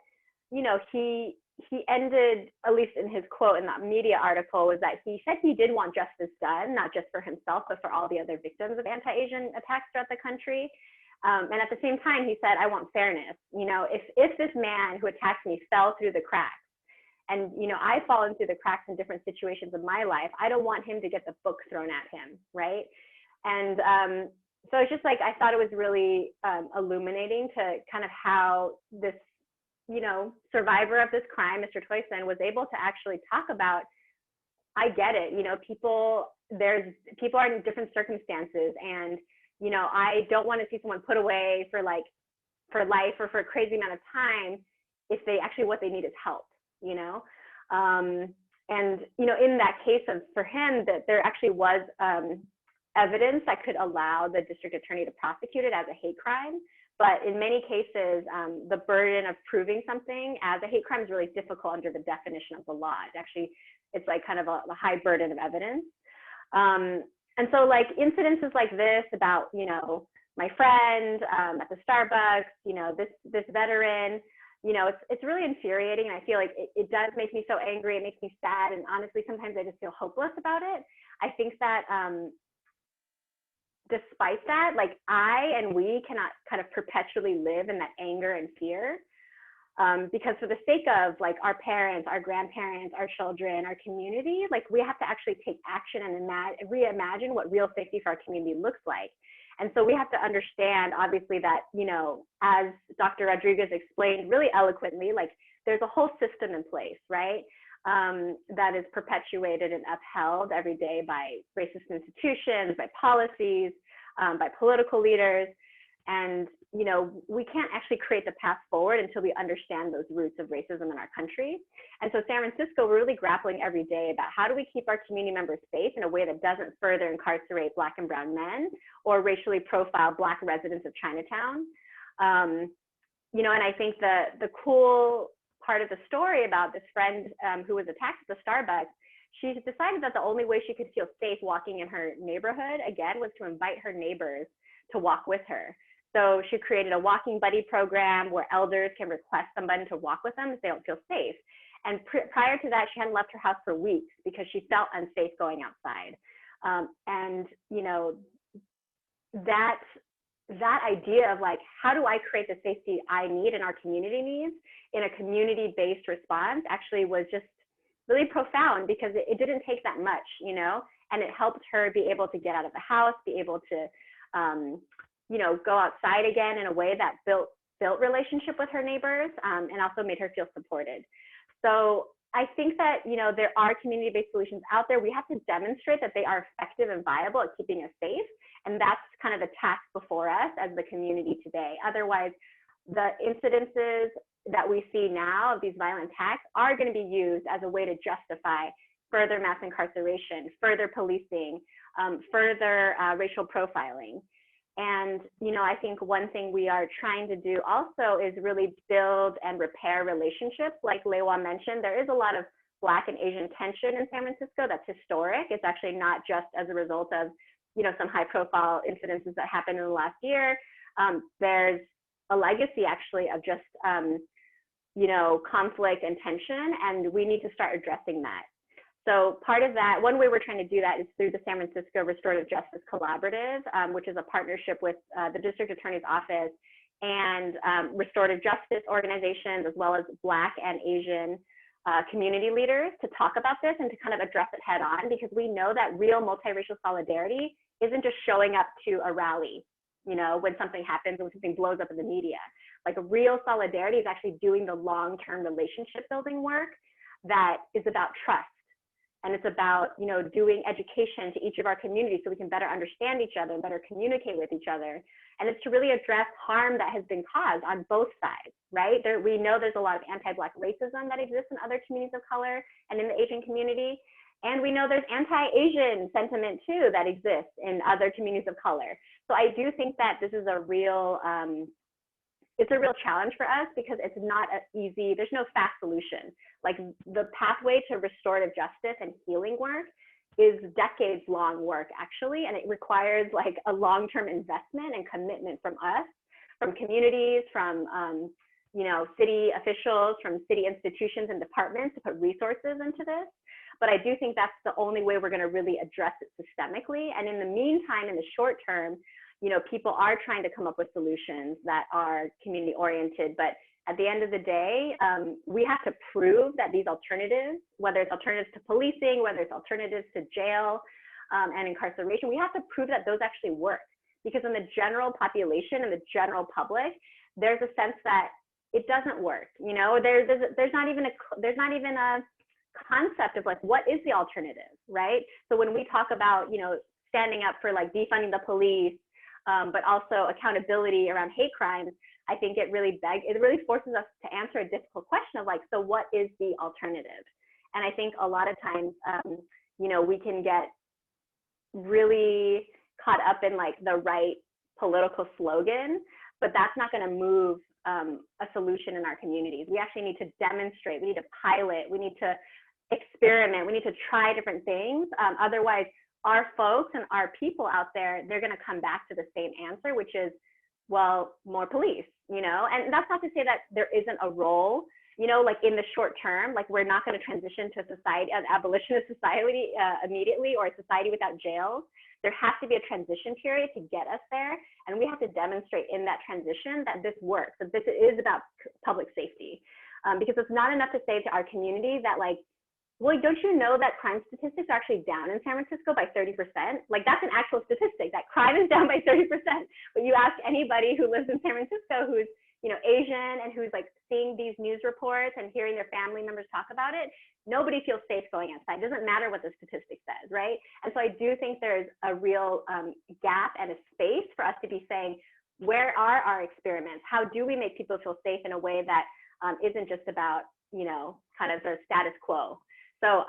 you know, he ended, at least in his quote in that media article, was that he said he did want justice done, not just for himself, but for all the other victims of anti-Asian attacks throughout the country. And at the same time, he said, I want fairness. You know, if this man who attacked me fell through the cracks, and, you know, I've fallen through the cracks in different situations of my life, I don't want him to get the book thrown at him, right? And so it's just like, I thought it was really illuminating to kind of how this, you know, survivor of this crime, Mr. Tueson, was able to actually talk about, I get it, you know, people are in different circumstances, and, you know, I don't want to see someone put away for life or for a crazy amount of time if what they need is help, you know? And, you know, in that case for him, that there actually was evidence that could allow the district attorney to prosecute it as a hate crime. But in many cases, the burden of proving something as a hate crime is really difficult under the definition of the law. It's like kind of a high burden of evidence. And so like incidences like this about, you know, my friend at the Starbucks, you know, this veteran, you know, it's really infuriating. And I feel like it does make me so angry. It makes me sad. And honestly, sometimes I just feel hopeless about it. I think that despite that, like we cannot kind of perpetually live in that anger and fear, because for the sake of like our parents, our grandparents, our children, our community, like we have to actually take action and reimagine what real safety for our community looks like. And so we have to understand, obviously, that, you know, as Dr. Rodriguez explained really eloquently, like there's a whole system in place, right? That is perpetuated and upheld every day by racist institutions, by policies, by political leaders. And, you know, we can't actually create the path forward until we understand those roots of racism in our country. And so San Francisco, we're really grappling every day about how do we keep our community members safe in a way that doesn't further incarcerate Black and brown men or racially profile Black residents of Chinatown. You know, and I think the cool part of the story about this friend who was attacked at the Starbucks, she decided that the only way she could feel safe walking in her neighborhood, again, was to invite her neighbors to walk with her. So she created a walking buddy program where elders can request somebody to walk with them if they don't feel safe. And prior to that, she hadn't left her house for weeks because she felt unsafe going outside. And, you know, that idea of like, how do I create the safety I need and our community needs in a community-based response actually was just really profound, because it didn't take that much, you know, and it helped her be able to get out of the house, be able to, you know, go outside again in a way that built relationship with her neighbors, and also made her feel supported. So I think that, you know, there are community-based solutions out there. We have to demonstrate that they are effective and viable at keeping us safe. And that's kind of the task before us as the community today. Otherwise, the incidences that we see now of these violent attacks are going to be used as a way to justify further mass incarceration, further policing, further racial profiling. And, you know, I think one thing we are trying to do also is really build and repair relationships. Like Lei Waa mentioned, there is a lot of Black and Asian tension in San Francisco that's historic. It's actually not just as a result of, you know, some high profile incidences that happened in the last year. There's a legacy actually of just, you know, conflict and tension, and we need to start addressing that. So part of that, one way we're trying to do that is through the San Francisco Restorative Justice Collaborative, which is a partnership with the District Attorney's Office and restorative justice organizations, as well as Black and Asian community leaders to talk about this and to kind of address it head on, because we know that real multiracial solidarity isn't just showing up to a rally, you know, when something happens, when something blows up in the media. Like, real solidarity is actually doing the long-term relationship building work that is about trust. And it's about, you know, doing education to each of our communities so we can better understand each other and better communicate with each other. And it's to really address harm that has been caused on both sides, right? We know there's a lot of anti-Black racism that exists in other communities of color and in the Asian community. And we know there's anti-Asian sentiment too that exists in other communities of color. So I do think that this is a real, it's a real challenge for us, because it's not easy, there's no fast solution. Like, the pathway to restorative justice and healing work is decades long work, actually, and it requires like a long-term investment and commitment from us, from communities, from you know, city officials, from city institutions and departments to put resources into this. But I do think that's the only way we're going to really address it systemically. And in the meantime, in the short term, you know, people are trying to come up with solutions that are community oriented, but at the end of the day, we have to prove that these alternatives, whether it's alternatives to policing, whether it's alternatives to jail and incarceration, we have to prove that those actually work. Because in the general population and the general public, there's a sense that it doesn't work. You know, there's not even a concept of like, what is the alternative, right? So when we talk about, you know, standing up for like defunding the police, but also accountability around hate crimes, I think it really forces us to answer a difficult question of like, so what is the alternative? And I think a lot of times, you know, we can get really caught up in like the right political slogan, but that's not going to move a solution in our communities. We actually need to demonstrate, we need to pilot, we need to experiment, we need to try different things. Otherwise, our folks and our people out there, they're going to come back to the same answer, which is, well, more police, you know? And that's not to say that there isn't a role, you know, like in the short term, like we're not going to transition to a society, an abolitionist society immediately, or a society without jails. There has to be a transition period to get us there. And we have to demonstrate in that transition that this works, that this is about public safety. Because it's not enough to say to our community that like, well, don't you know that crime statistics are actually down in San Francisco by 30%? Like, that's an actual statistic, that crime is down by 30%. But you ask anybody who lives in San Francisco who's, you know, Asian and who's like seeing these news reports and hearing their family members talk about it, nobody feels safe going outside. It doesn't matter what the statistic says, right? And so I do think there's a real gap and a space for us to be saying, where are our experiments? How do we make people feel safe in a way that isn't just about, you know, kind of the status quo? So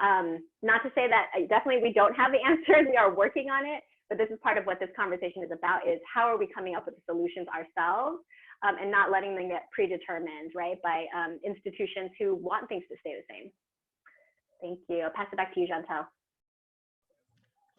not to say that definitely we don't have the answers, we are working on it, but this is part of what this conversation is about, is how are we coming up with the solutions ourselves and not letting them get predetermined, right, by institutions who want things to stay the same. Thank you. I'll pass it back to you, Chantal.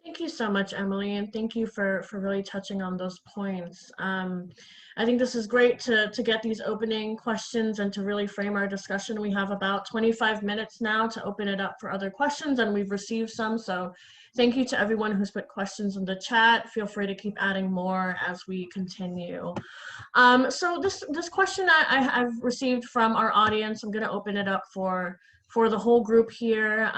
Thank you so much, Emily, and thank you for really touching on those points. I think this is great to get these opening questions and to really frame our discussion. We have about 25 minutes now to open it up for other questions, and we've received some, so thank you to everyone who's put questions in the chat. Feel free to keep adding more as we continue. So this question I've received from our audience, I'm gonna open it up for the whole group here,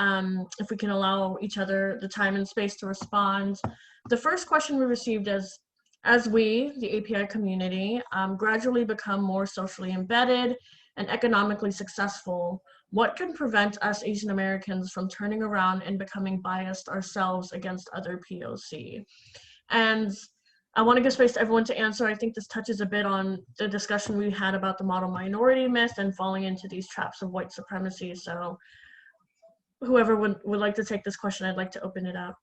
if we can allow each other the time and space to respond. The first question we received is, as we, the API community, gradually become more socially embedded and economically successful, what can prevent us Asian Americans from turning around and becoming biased ourselves against other POC? And I want to give space to everyone to answer. I think this touches a bit on the discussion we had about the model minority myth and falling into these traps of white supremacy. So whoever would like to take this question, I'd like to open it up.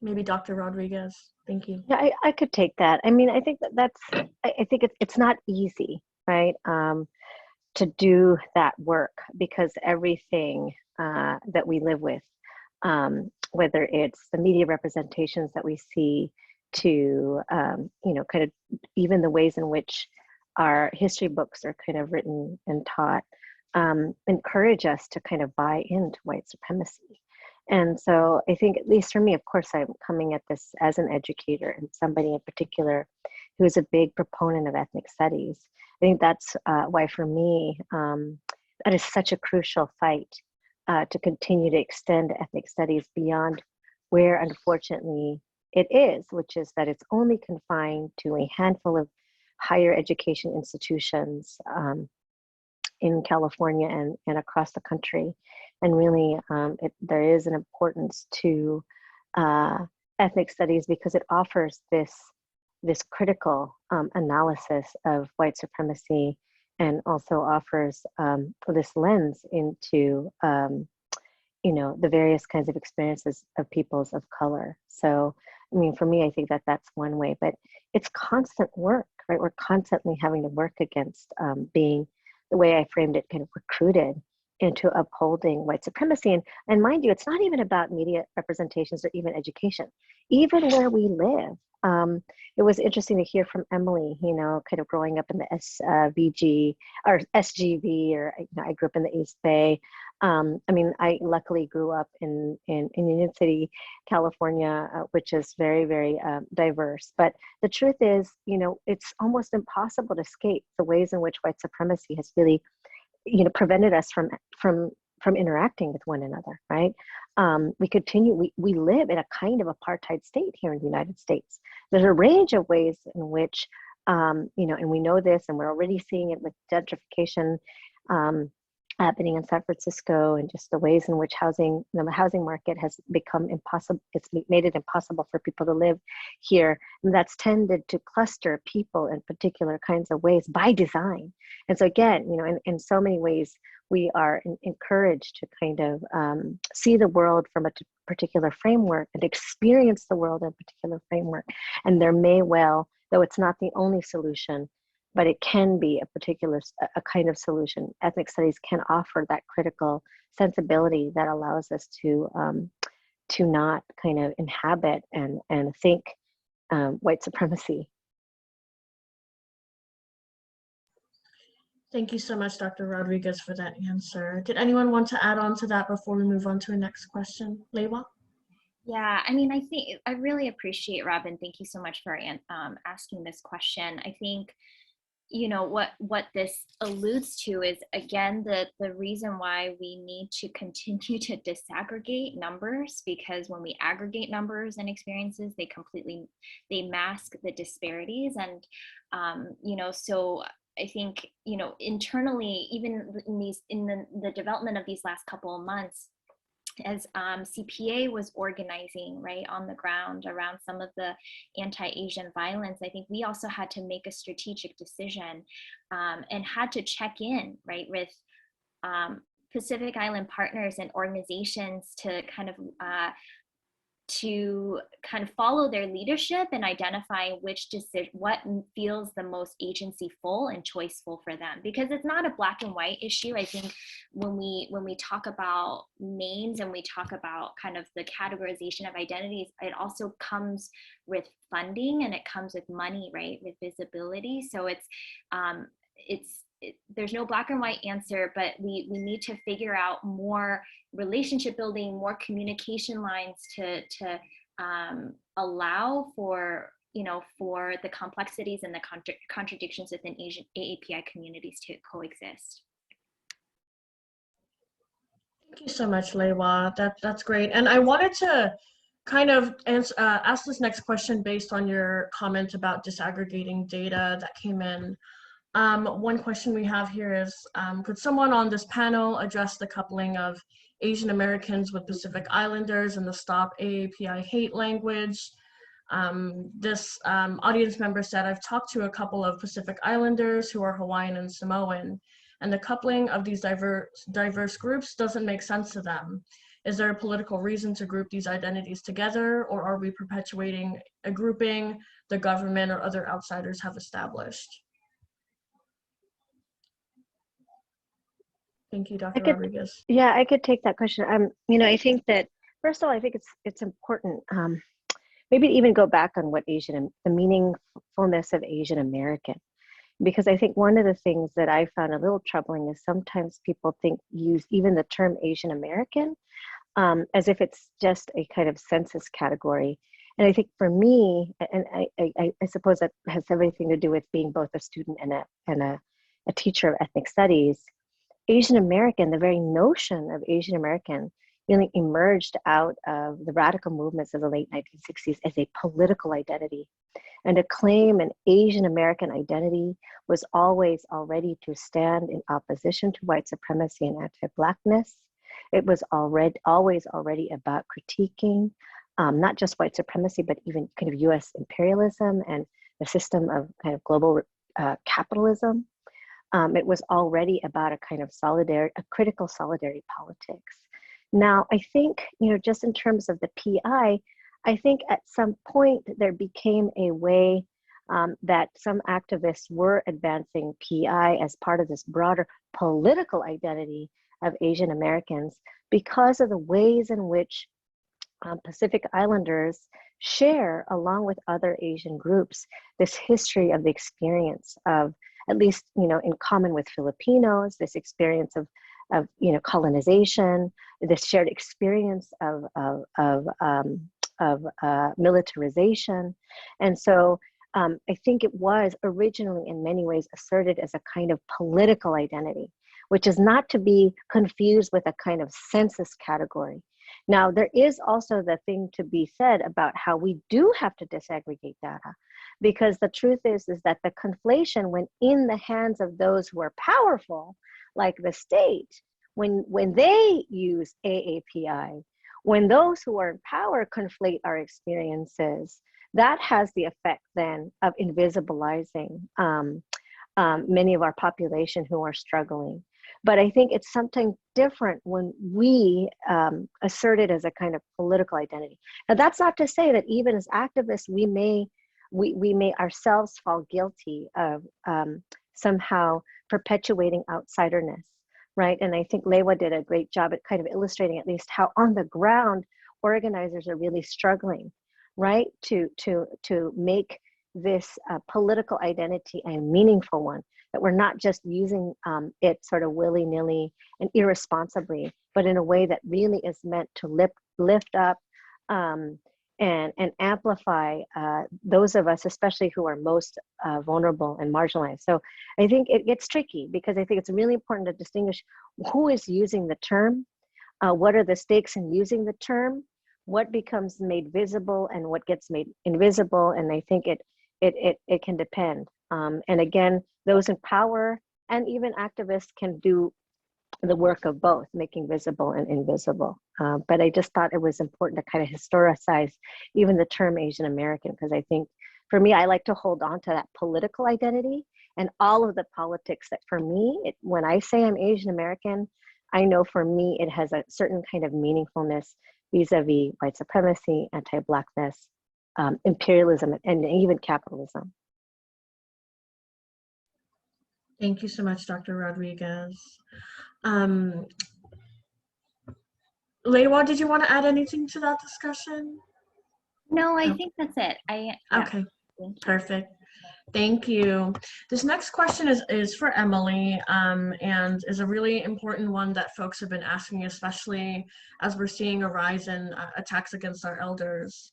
Maybe Dr. Rodriguez. Thank you. Yeah, I could take that. I mean, I think I think it's not easy, right, to do that work, because everything that we live with, whether it's the media representations that we see, to you know, kind of even the ways in which our history books are kind of written and taught, encourage us to kind of buy into white supremacy. And so I think, at least for me, of course, I'm coming at this as an educator and somebody in particular who is a big proponent of ethnic studies. I think that's why for me, that is such a crucial fight to continue to extend ethnic studies beyond where unfortunately it is, which is that it's only confined to a handful of higher education institutions in California and across the country. And really, there is an importance to ethnic studies because it offers this critical analysis of white supremacy, and also offers this lens into the various kinds of experiences of peoples of color. So, I mean, for me, I think that that's one way, but it's constant work, right? We're constantly having to work against being, the way I framed it, kind of recruited into upholding white supremacy. And mind you, it's not even about media representations or even education. Even where we live, it was interesting to hear from Emily, kind of growing up in the SVG or SGV, or I grew up in the East Bay. I mean, I luckily grew up in Union City, California, which is very, very diverse. But the truth is, it's almost impossible to escape the ways in which white supremacy has really, prevented us from interacting with one another, right? We live in a kind of apartheid state here in the United States. There's a range of ways in which, and we know this, and we're already seeing it with gentrification happening in San Francisco, and just the ways in which the housing market has become impossible. It's made it impossible for people to live here. And that's tended to cluster people in particular kinds of ways by design. And so again, in so many ways, we are encouraged to kind of see the world from a particular framework and experience the world in a particular framework. And there may well, though it's not the only solution, but it can be a kind of solution. Ethnic studies can offer that critical sensibility that allows us to not kind of inhabit and think white supremacy. Thank you so much, Dr. Rodriguez, for that answer. Did anyone want to add on to that before we move on to the next question? Lei Waa? Yeah, I mean, I think I really appreciate, Robin. Thank you so much for asking this question. I think, what this alludes to is, again, the reason why we need to continue to disaggregate numbers, because when we aggregate numbers and experiences, they mask the disparities. And, so I think, internally, even in the development of these last couple of months, as CPA was organizing right on the ground around some of the anti-Asian violence, I think we also had to make a strategic decision and had to check in right with Pacific Island partners and organizations to kind of follow their leadership and identify what feels the most agencyful and choiceful for them, because it's not a black and white issue. I think when we talk about names and we talk about kind of the categorization of identities, it also comes with funding and it comes with money, right, with visibility. So there's no black and white answer, but we need to figure out more relationship building, more communication lines to allow for the complexities and the contradictions within Asian AAPI communities to coexist. Thank you so much, Lei Waa. That's great. And I wanted to kind of ask this next question based on your comment about disaggregating data that came in. One question we have here is, could someone on this panel address the coupling of Asian Americans with Pacific Islanders and the Stop AAPI Hate language? This audience member said, I've talked to a couple of Pacific Islanders who are Hawaiian and Samoan, and the coupling of these diverse groups doesn't make sense to them. Is there a political reason to group these identities together, or are we perpetuating a grouping the government or other outsiders have established? Thank you, Dr. Rodriguez. Yeah, I could take that question. I think that, first of all, I think it's important maybe to even go back on what the meaningfulness of Asian American, because I think one of the things that I found a little troubling is sometimes people use even the term Asian American as if it's just a kind of census category. And I think for me, and I suppose that has everything to do with being both a student and a teacher of ethnic studies. Asian American, the very notion of Asian American really emerged out of the radical movements of the late 1960s as a political identity. And to claim an Asian American identity was always already to stand in opposition to white supremacy and anti-Blackness. It was always already about critiquing not just white supremacy, but even kind of US imperialism and the system of kind of global capitalism. It was already about a kind of a critical solidarity politics. Now, I think, just in terms of the PI, I think at some point there became a way that some activists were advancing PI as part of this broader political identity of Asian Americans because of the ways in which Pacific Islanders share, along with other Asian groups, this history of the experience of, at least, in common with Filipinos, this experience of colonization, this shared experience of militarization. And so I think it was originally in many ways asserted as a kind of political identity, which is not to be confused with a kind of census category. Now, there is also the thing to be said about how we do have to disaggregate data, because the truth is that the conflation, when in the hands of those who are powerful, like the state, when they use AAPI, when those who are in power conflate our experiences, that has the effect then of invisibilizing many of our population who are struggling. But I think it's something different when we assert it as a kind of political identity. Now, that's not to say that even as activists, we may ourselves fall guilty of somehow perpetuating outsiderness, right? And I think Lei Waa did a great job at kind of illustrating at least how on the ground organizers are really struggling, right? To make this political identity a meaningful one, that we're not just using it sort of willy-nilly and irresponsibly, but in a way that really is meant to lift up and amplify those of us, especially who are most vulnerable and marginalized. So I think it gets tricky, because I think it's really important to distinguish who is using the term, what are the stakes in using the term, what becomes made visible and what gets made invisible. And I think it can depend. And again, those in power and even activists can do the work of both, making visible and invisible. But I just thought it was important to kind of historicize even the term Asian American, because I think for me, I like to hold on to that political identity and all of the politics that for me, when I say I'm Asian American, I know for me, it has a certain kind of meaningfulness vis-a-vis white supremacy, anti-Blackness, imperialism, and even capitalism. Thank you so much, Dr. Rodriguez. Lei Waa, did you want to add anything to that discussion? No, I think that's it. Yeah. Okay, perfect. Thank you. This next question is for Emily, and is a really important one that folks have been asking, especially as we're seeing a rise in attacks against our elders.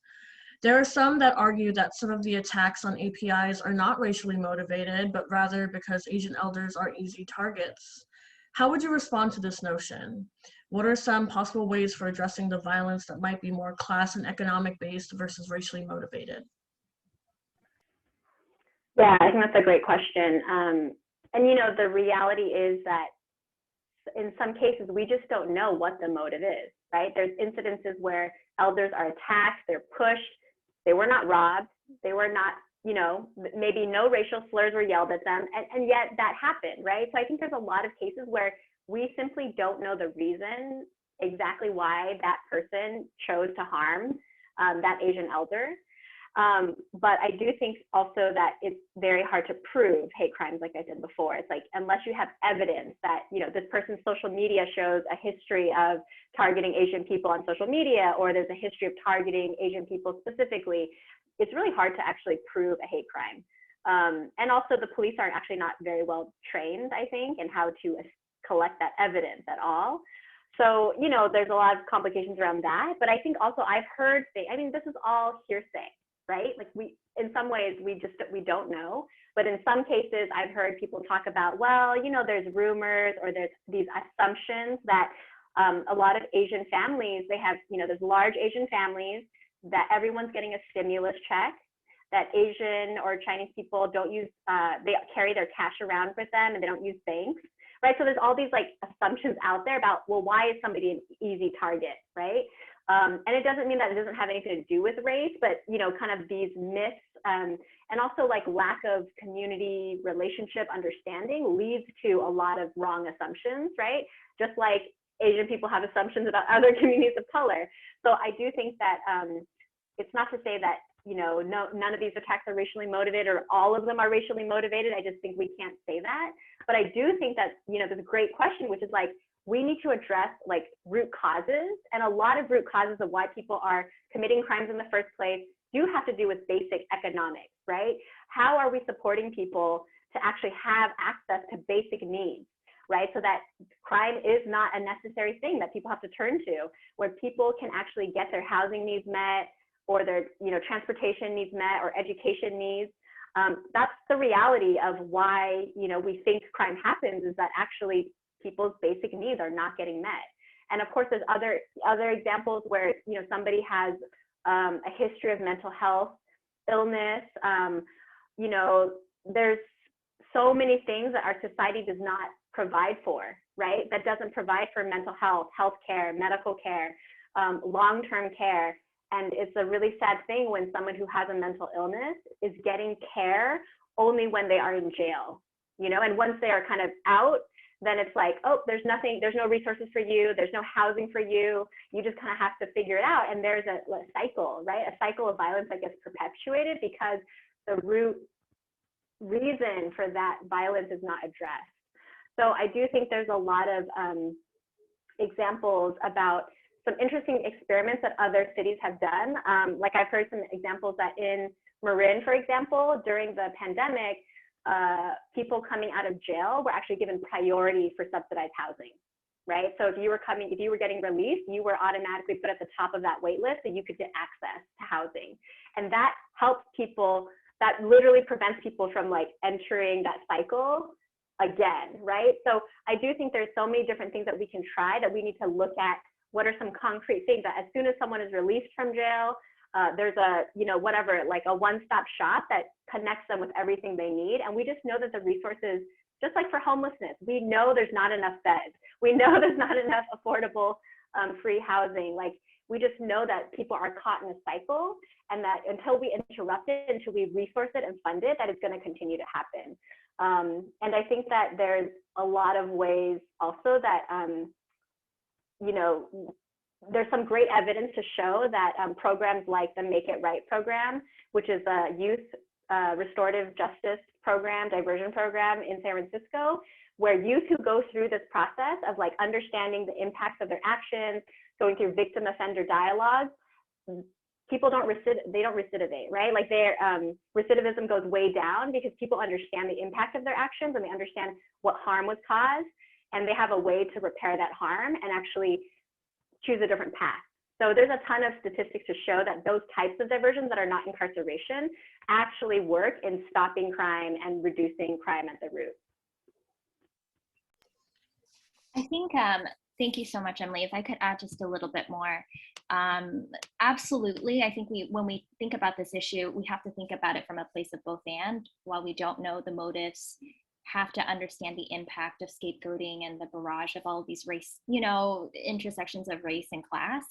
There are some that argue that some of the attacks on APIs are not racially motivated, but rather because Asian elders are easy targets. How would you respond to this notion? What are some possible ways for addressing the violence that might be more class and economic based versus racially motivated? Yeah, I think that's a great question. And the reality is that in some cases, we just don't know what the motive is, right? There's incidences where elders are attacked, they're pushed, they were not robbed, they were not, maybe no racial slurs were yelled at them, and yet that happened, right? So I think there's a lot of cases where we simply don't know the reason exactly why that person chose to harm that Asian elder. But I do think also that it's very hard to prove hate crimes, like I said before. It's like, unless you have evidence that, this person's social media shows a history of targeting Asian people on social media, or there's a history of targeting Asian people specifically, it's really hard to actually prove a hate crime. And also the police are actually not very well trained, I think, in how to collect that evidence at all. So, you know, there's a lot of complications around that. But I think also I've heard things, I mean, this is all hearsay, right? Like in some ways, we don't know. But in some cases, I've heard people talk about, well, you know, there's rumors or there's these assumptions that a lot of Asian families, they have, you know, there's large Asian families that everyone's getting a stimulus check, that Asian or Chinese people don't use, they carry their cash around with them and they don't use banks, right? So there's all these like assumptions out there about, well, why is somebody an easy target, right? And it doesn't mean that it doesn't have anything to do with race, but, you know, kind of these myths and also like lack of community relationship understanding leads to a lot of wrong assumptions, right? Just like Asian people have assumptions about other communities of color. So I do think that it's not to say that, you know, none of these attacks are racially motivated or all of them are racially motivated. I just think we can't say that. But I do think that, you know, there's a great question, which is like, we need to address like root causes, and a lot of root causes of why people are committing crimes in the first place do have to do with basic economics, right? How are we supporting people to actually have access to basic needs, right? So that crime is not a necessary thing that people have to turn to, where people can actually get their housing needs met, or their, you know, transportation needs met, or education needs. That's the reality of why, you know, we think crime happens, is that actually people's basic needs are not getting met. And of course, there's other examples where, you know, somebody has a history of mental health illness. You know, there's so many things that our society does not provide for, right? That doesn't provide for mental health, healthcare, medical care, long-term care. And it's a really sad thing when someone who has a mental illness is getting care only when they are in jail, you know, and once they are kind of out, then it's like, oh, there's no resources for you, there's no housing for you, you just kind of have to figure it out. And there's a cycle, right? A cycle of violence that gets perpetuated because the root reason for that violence is not addressed. So I do think there's a lot of examples about some interesting experiments that other cities have done. Like I've heard some examples that in Marin, for example, during the pandemic, people coming out of jail were actually given priority for subsidized housing, right? So if you were getting released, you were automatically put at the top of that wait list so you could get access to housing. And that helps people, that literally prevents people from like entering that cycle again, right? So I do think there's so many different things that we can try, that we need to look at what are some concrete things that as soon as someone is released from jail, there's a, you know, whatever, like a one-stop shop that connects them with everything they need. And we just know that the resources, just like for homelessness, we know there's not enough beds. We know there's not enough affordable free housing. Like, we just know that people are caught in a cycle, and that until we interrupt it, until we resource it and fund it, that it's going to continue to happen. And I think that there's a lot of ways also that, you know, there's some great evidence to show that programs like the Make It Right program, which is a youth restorative justice program, diversion program in San Francisco, where youth who go through this process of like understanding the impacts of their actions, going through victim offender dialogue, people don't recidivate, right? Like their recidivism goes way down because people understand the impact of their actions and they understand what harm was caused, and they have a way to repair that harm and actually choose a different path. So there's a ton of statistics to show that those types of diversions that are not incarceration actually work in stopping crime and reducing crime at the root. I think, thank you so much, Emily. If I could add just a little bit more. Absolutely, I think when we think about this issue, we have to think about it from a place of both and. While we don't know the motives, have to understand the impact of scapegoating and the barrage of all of these race, you know, intersections of race and class.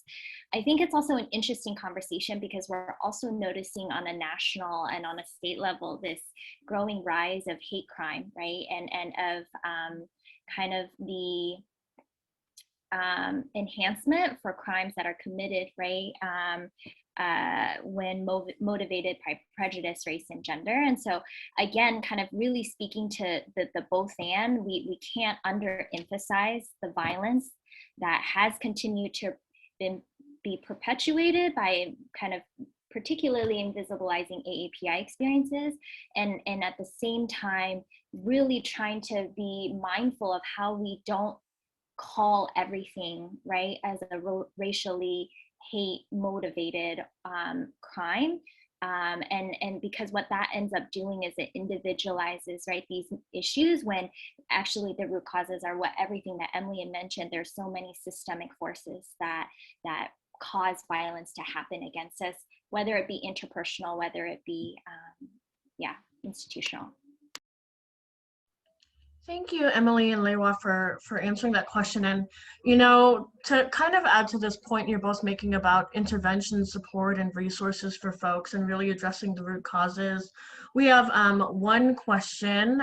I think it's also an interesting conversation because we're also noticing on a national and on a state level this growing rise of hate crime, right? And of kind of the enhancement for crimes that are committed, right? When motivated by prejudice, race, and gender. And so again, kind of really speaking to the both and, we can't underemphasize the violence that has continued to be perpetuated by kind of particularly invisibilizing AAPI experiences, and at the same time, really trying to be mindful of how we don't call everything, right, as a racially hate motivated crime. And because what that ends up doing is it individualizes, right, these issues, when actually the root causes are what everything that Emily had mentioned. There's so many systemic forces that cause violence to happen against us, whether it be interpersonal, whether it be institutional. Thank you, Emily and Lei Waa, for answering that question. And, you know, to kind of add to this point you're both making about intervention, support, and resources for folks and really addressing the root causes, we have one question.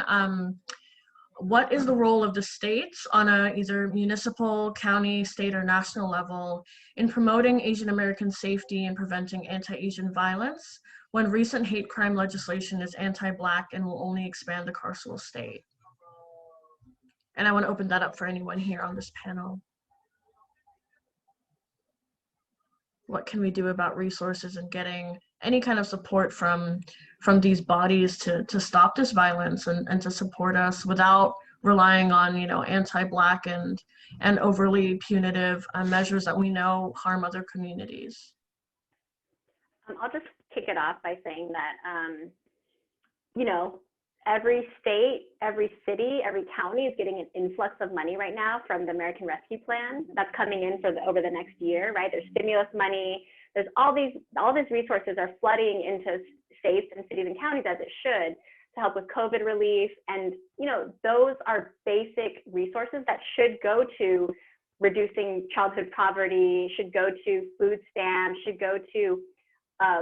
What is the role of the states on a either municipal, county, state, or national level in promoting Asian American safety and preventing anti-Asian violence when recent hate crime legislation is anti-Black and will only expand the carceral state? And I want to open that up for anyone here on this panel. What can we do about resources and getting any kind of support from these bodies to stop this violence and to support us without relying on, you know, anti-Black and overly punitive measures that we know harm other communities? I'll just kick it off by saying that, you know, every state, every city, every county is getting an influx of money right now from the American Rescue Plan that's coming in for over the next year, right? There's stimulus money. There's all these resources are flooding into states and cities and counties, as it should, to help with COVID relief. And, you know, those are basic resources that should go to reducing childhood poverty, should go to food stamps, should go to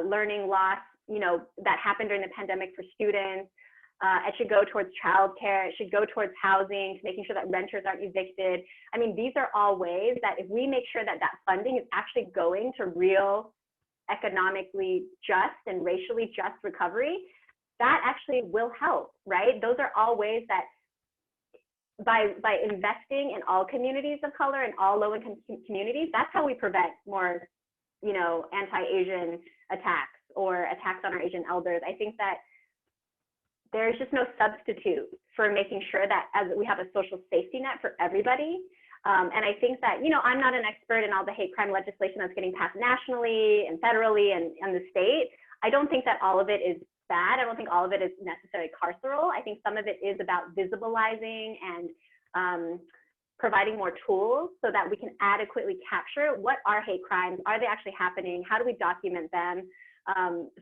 learning loss, you know, that happened during the pandemic for students. It should go towards childcare. It should go towards housing, to making sure that renters aren't evicted. I mean, these are all ways that if we make sure that that funding is actually going to real economically just and racially just recovery, that actually will help, right? Those are all ways that by investing in all communities of color and all low-income communities, that's how we prevent more, you know, anti-Asian attacks or attacks on our Asian elders. I think that there's just no substitute for making sure that as we have a social safety net for everybody. And I think that, you know, I'm not an expert in all the hate crime legislation that's getting passed nationally and federally and the state. I don't think that all of it is bad. I don't think all of it is necessarily carceral. I think some of it is about visibilizing and providing more tools so that we can adequately capture what are hate crimes, are they actually happening, how do we document them?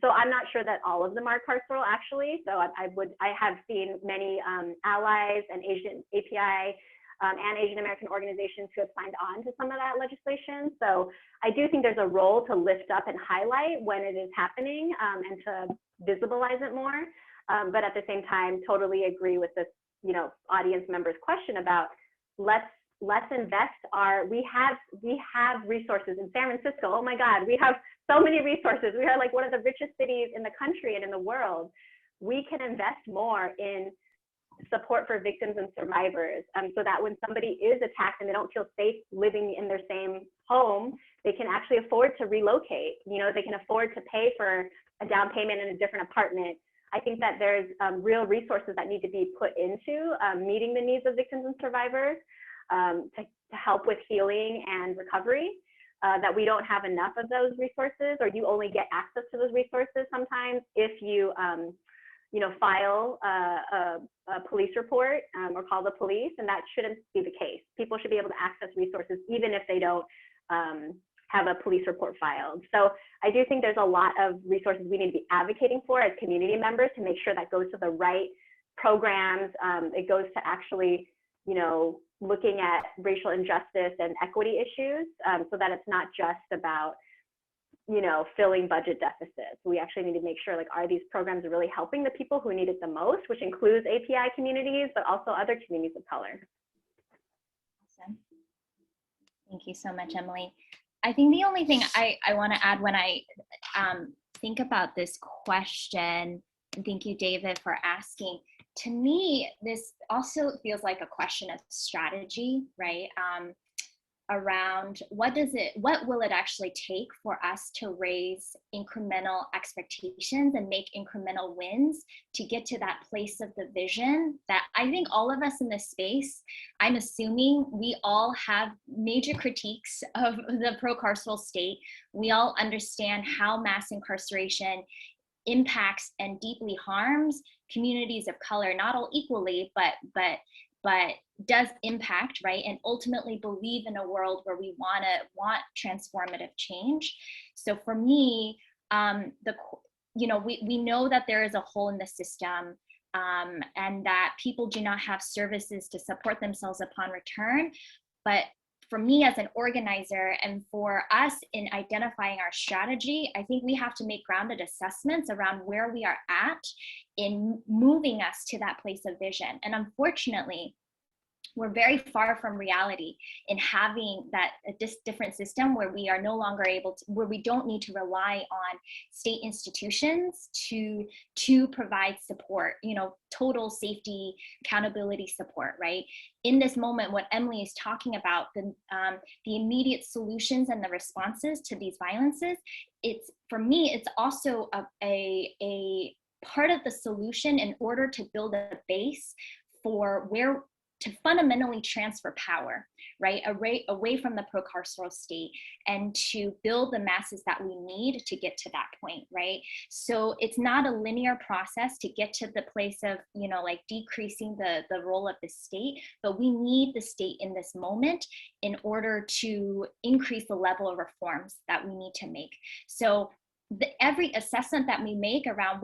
So I'm not sure that all of them are carceral, actually. So I have seen many allies and Asian API and Asian American organizations who have signed on to some of that legislation. So I do think there's a role to lift up and highlight when it is happening and to visibilize it more. But at the same time, totally agree with this, you know, audience member's question about let's invest we have resources in San Francisco. Oh my God, we have so many resources. We are like one of the richest cities in the country and in the world. We can invest more in support for victims and survivors so that when somebody is attacked and they don't feel safe living in their same home, they can actually afford to relocate. You know, they can afford to pay for a down payment in a different apartment. I think that there's real resources that need to be put into meeting the needs of victims and survivors to help with healing and recovery. That we don't have enough of those resources, or you only get access to those resources sometimes if you, you know, file a police report or call the police, and that shouldn't be the case. People should be able to access resources even if they don't have a police report filed. So I do think there's a lot of resources we need to be advocating for as community members to make sure that goes to the right programs. It goes to actually, you know, looking at racial injustice and equity issues so that it's not just about, you know, filling budget deficits. We actually need to make sure, like, are these programs really helping the people who need it the most, which includes API communities, but also other communities of color. Awesome. Thank you so much, Emily. I think the only thing I want to add when I think about this question, and thank you, David, for asking, to me, this also feels like a question of strategy, right? around what will it actually take for us to raise incremental expectations and make incremental wins to get to that place of the vision that I think all of us in this space, I'm assuming we all have major critiques of the pro-carceral state. We all understand how mass incarceration impacts and deeply harms communities of color, not all equally, but does impact, right? And ultimately believe in a world where we want transformative change. So for me, we know that there is a hole in the system, and that people do not have services to support themselves upon return. But for me as an organizer and for us in identifying our strategy, I think we have to make grounded assessments around where we are at in moving us to that place of vision. And unfortunately, we're very far from reality in having that different system where we are no longer able to, where we don't need to rely on state institutions to provide support, total safety, accountability support, right? In this moment, what Emily is talking about, the immediate solutions and the responses to these violences, for me, it's also a part of the solution in order to build a base for to fundamentally transfer power, right, away from the pro-carceral state and to build the masses that we need to get to that point, right? So it's not a linear process to get to the place of, decreasing the role of the state, but we need the state in this moment in order to increase the level of reforms that we need to make. So every assessment that we make around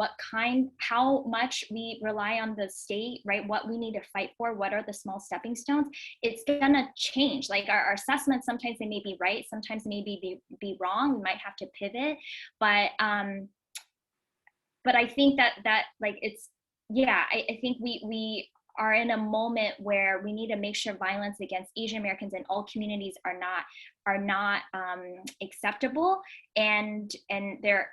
how much we rely on the state, right, what we need to fight for, what are the small stepping stones, it's gonna change. Like our assessments, sometimes they may be right, sometimes maybe be wrong, we might have to pivot, but I think that I think we are in a moment where we need to make sure violence against Asian Americans and all communities are not acceptable, and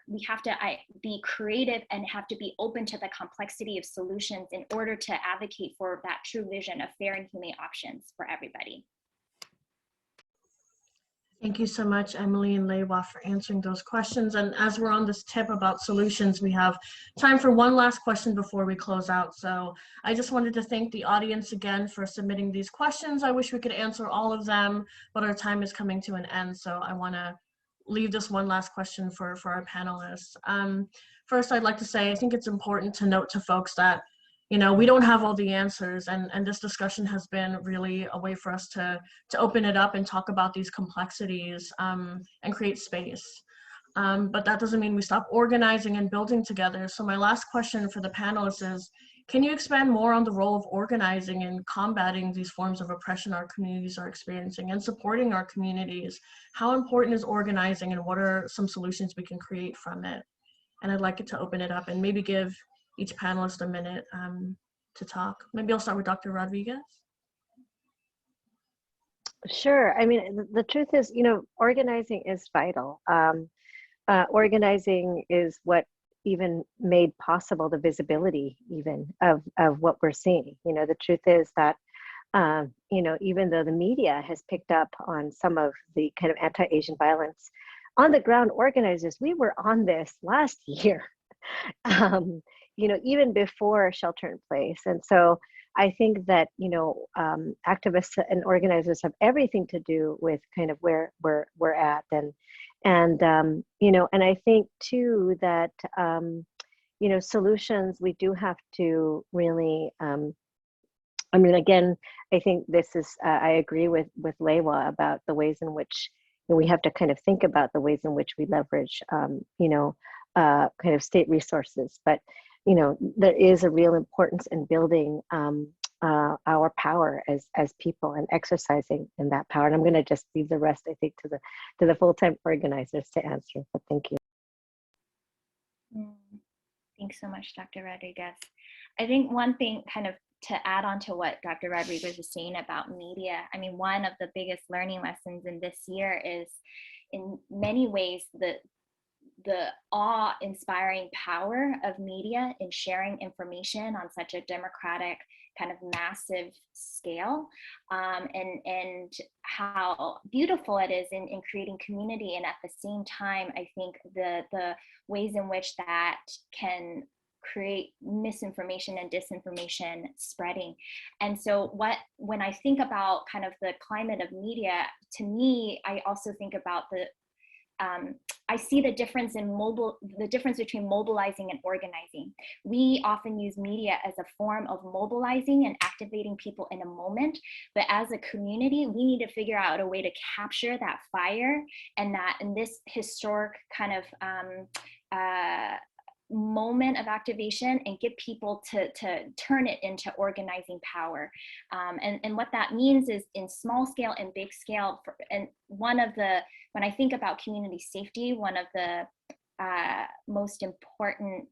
we have to be creative and have to be open to the complexity of solutions in order to advocate for that true vision of fair and humane options for everybody. Thank you so much, Emily and Lei Waa, for answering those questions. And as we're on this tip about solutions, we have time for one last question before we close out. So I just wanted to thank the audience again for submitting these questions. I wish we could answer all of them, but our time is coming to an end. So I want to leave this one last question for our panelists. First, I'd like to say, I think it's important to note to folks that we don't have all the answers, and this discussion has been really a way for us to open it up and talk about these complexities and create space. But that doesn't mean we stop organizing and building together. So my last question for the panelists is, can you expand more on the role of organizing in combating these forms of oppression our communities are experiencing and supporting our communities? How important is organizing, and what are some solutions we can create from it? And I'd like it to open it up and maybe give each panelist a minute to talk. Maybe I'll start with Dr. Rodriguez. Sure. I mean, the truth is, organizing is vital. Organizing is what even made possible the visibility even of what we're seeing. The truth is that, even though the media has picked up on some of the kind of anti-Asian violence, on the ground organizers, we were on this last year. Even before shelter in place. And so I think that, activists and organizers have everything to do with kind of where we're at. And I think too that, solutions, we do have to really, again, I think this is, I agree with Lei Waa about the ways in which we have to kind of think about the ways in which we leverage, kind of state resources. But there is a real importance in building our power as people and exercising in that power. And I'm going to just leave the rest, I think, to the full-time organizers to answer. But thank you. Thanks so much, Dr. Rodriguez. I think one thing kind of to add on to what Dr. Rodriguez was saying about media, I mean, one of the biggest learning lessons in this year is, in many ways, the awe-inspiring power of media in sharing information on such a democratic kind of massive scale, and how beautiful it is in creating community. And at the same time, I think the ways in which that can create misinformation and disinformation spreading. And so when I think about kind of the climate of media, to me, I also think about I see the difference between mobilizing and organizing. We often use media as a form of mobilizing and activating people in a moment, but as a community, we need to figure out a way to capture that fire and that in this historic kind of moment of activation and get people to turn it into organizing power. And what that means is in small scale and big scale. And when I think about community safety, one of the most important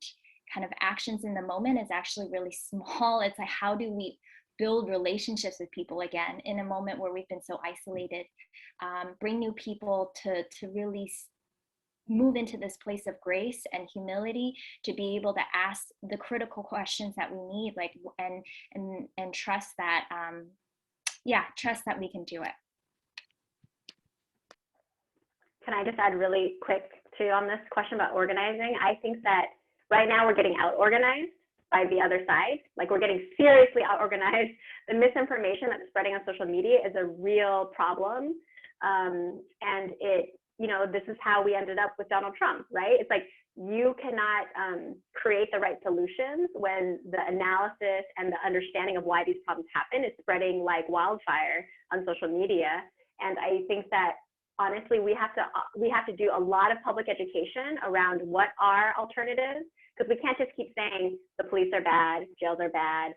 kind of actions in the moment is actually really small. It's like, how do we build relationships with people again in a moment where we've been so isolated, bring new people to really move into this place of grace and humility to be able to ask the critical questions that we need, like, and trust that, trust that we can do it. Can I just add really quick too on this question about organizing? I think that right now we're getting out organized by the other side. Like, we're getting seriously out organized. The misinformation that's spreading on social media is a real problem. And this is how we ended up with Donald Trump, right? It's like, you cannot create the right solutions when the analysis and the understanding of why these problems happen is spreading like wildfire on social media. And I think that honestly, we have to do a lot of public education around what are alternatives, because we can't just keep saying the police are bad, jails are bad,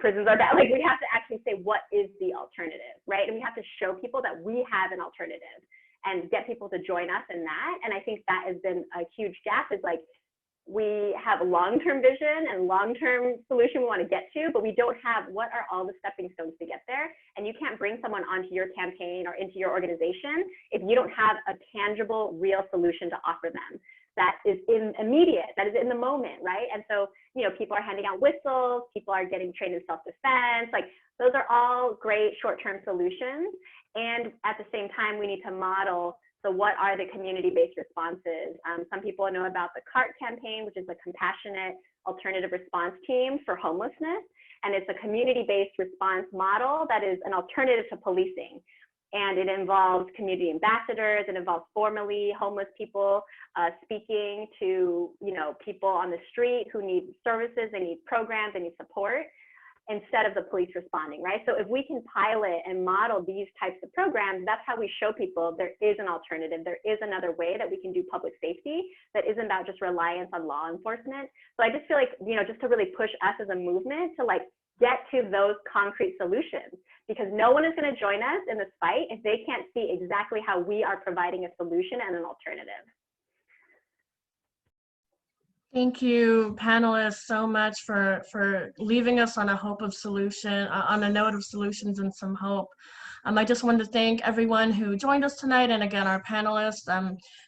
prisons are bad. Like, we have to actually say, what is the alternative, right? And we have to show people that we have an alternative and get people to join us in that. And I think that has been a huge gap, is like, we have a long-term vision and long-term solution we want to get to, but we don't have what are all the stepping stones to get there. And you can't bring someone onto your campaign or into your organization if you don't have a tangible, real solution to offer them that is immediate, that is in the moment, right? And so, people are handing out whistles, people are getting trained in self-defense. Like, those are all great short-term solutions. And at the same time, we need to model, so what are the community-based responses? Some people know about the CART campaign, which is a compassionate alternative response team for homelessness. And it's a community-based response model that is an alternative to policing. And it involves community ambassadors, it involves formerly homeless people speaking to people on the street who need services, they need programs, they need support, instead of the police responding, right? So if we can pilot and model these types of programs, that's how we show people there is an alternative, there is another way that we can do public safety that isn't about just reliance on law enforcement. So I just feel like, just to really push us as a movement to like get to those concrete solutions, because no one is going to join us in this fight if they can't see exactly how we are providing a solution and an alternative. Thank you, panelists, so much for leaving us on a hope of solution, on a note of solutions and some hope. I just wanted to thank everyone who joined us tonight, and again, our panelists.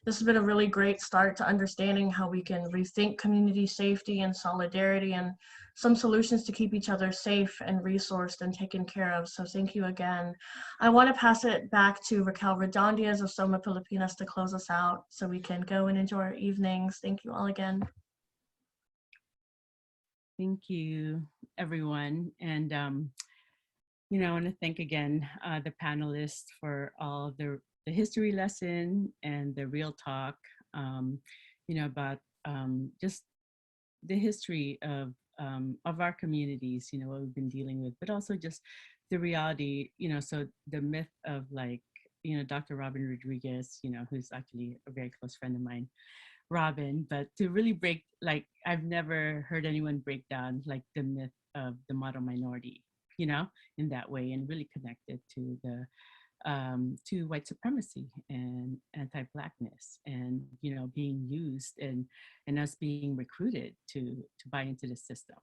This has been a really great start to understanding how we can rethink community safety and solidarity, and some solutions to keep each other safe and resourced and taken care of. So thank you again. I want to pass it back to Raquel Redondias of Soma Filipinas to close us out so we can go and enjoy our evenings. Thank you all again. Thank you, everyone. And, I want to thank again the panelists for all the history lesson and the real talk, about just the history of our communities, what we've been dealing with, but also just the reality, so the myth of like, Dr. Robin Rodriguez, who's actually a very close friend of mine, Robin, but to really break, like, I've never heard anyone break down like the myth of the model minority, in that way, and really connect it to the to white supremacy and anti-Blackness, and being used and us being recruited to buy into the system.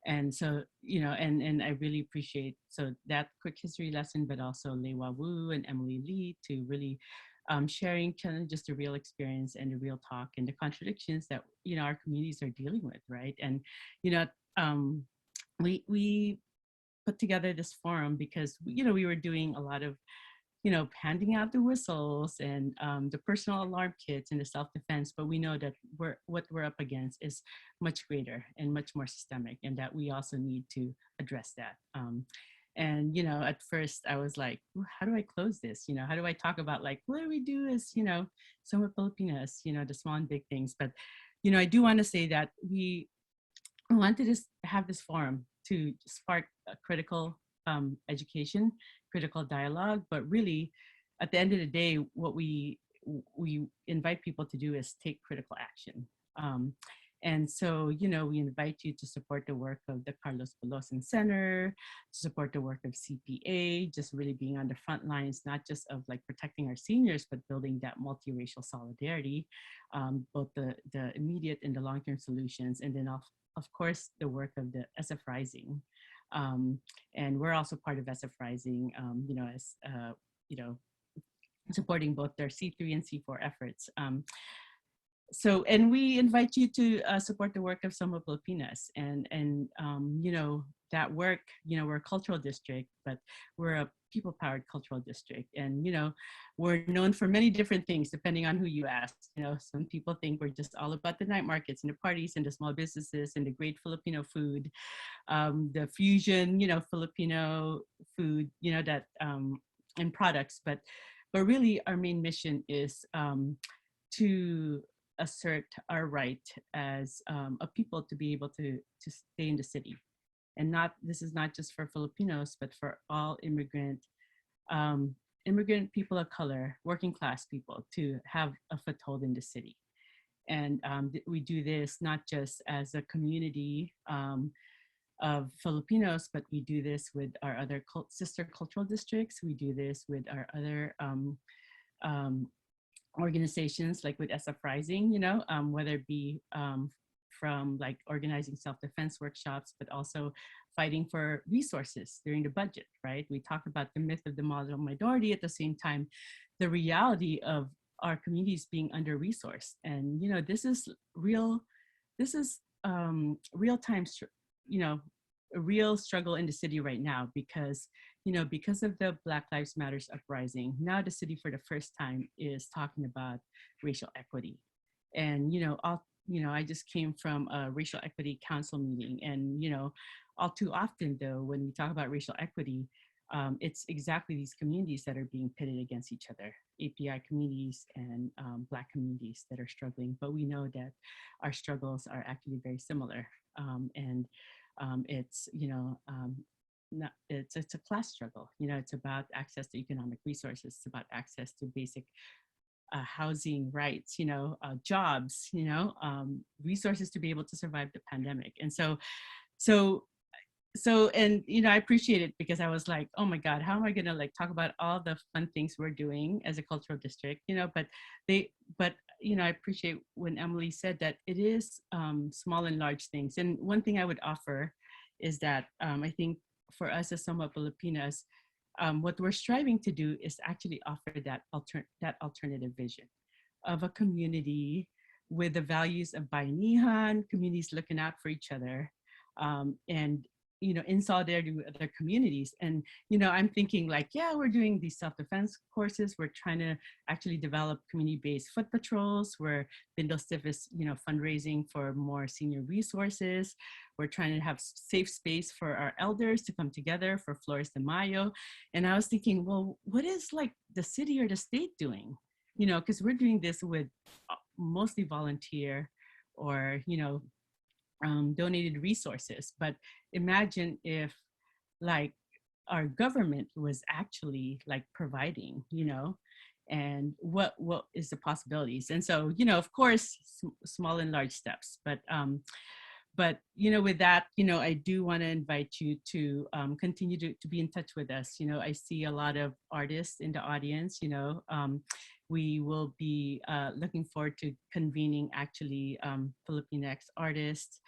And so, and I really appreciate so that quick history lesson, but also Lei Waa Wu and Emily Lee to really sharing just the real experience and the real talk and the contradictions that our communities are dealing with, right? And we put together this forum because, we were doing a lot of, handing out the whistles and the personal alarm kits and the self-defense, but we know that what we're up against is much greater and much more systemic, and that we also need to address that. And at first I was like, how do I close this? How do I talk about, like, what do we do as, somewhat Filipinas, the small and big things. But I do want to say that we wanted to have this forum to spark a critical education, critical dialogue, but really at the end of the day, what we invite people to do is take critical action. And so, we invite you to support the work of the Carlos Bolosan Center, to support the work of CPA, just really being on the front lines, not just of like protecting our seniors, but building that multiracial solidarity, both the immediate and the long-term solutions. And then of course, the work of the SF Rising. And we're also part of SF Rising, as, supporting both their C3 and C4 efforts. So, and we invite you to support the work of Somos Filipinas, and that work, we're a cultural district, but we're a people-powered cultural district, and we're known for many different things depending on who you ask. Some people think we're just all about the night markets and the parties and the small businesses and the great Filipino food, the fusion, Filipino food, that and products, but really our main mission is to assert our right as a people to be able to stay in the city. And this is not just for Filipinos, but for all immigrant people of color, working class people, to have a foothold in the city. And we do this not just as a community of Filipinos, but we do this with our other sister cultural districts. We do this with our other organizations, like with SF Rising, whether it be from like organizing self-defense workshops, but also fighting for resources during the budget, right? We talk about the myth of the model minority, at the same time, the reality of our communities being under-resourced. And, this is real time, a real struggle in the city right now, because because of the Black Lives Matters uprising, now the city for the first time is talking about racial equity. And I just came from a racial equity council meeting, and all too often though, when we talk about racial equity, it's exactly these communities that are being pitted against each other, API communities and Black communities that are struggling. But we know that our struggles are actually very similar, and it's it's a class struggle. It's about access to economic resources. It's about access to basic housing rights, jobs, resources to be able to survive the pandemic. And so, and I appreciate it, because I was like, oh my God, how am I gonna like talk about all the fun things we're doing as a cultural district, but I appreciate when Emily said that it is small and large things. And one thing I would offer is that I think for us as Somos Filipinas, what we're striving to do is actually offer that alternative vision of a community with the values of bayanihan, communities looking out for each other, and in solidarity with other communities. And I'm thinking like, yeah, we're doing these self-defense courses. We're trying to actually develop community-based foot patrols. We're Bindle Stiff is fundraising for more senior resources. We're trying to have safe space for our elders to come together for Flores de Mayo. And I was thinking, well, what is like the city or the state doing? Because we're doing this with mostly volunteer or donated resources. But imagine if like our government was actually like providing, and what is the possibilities. And so, of course, small and large steps, but with that, I do want to invite you to continue to be in touch with us. I see a lot of artists in the audience. We will be looking forward to convening actually Filipinx artists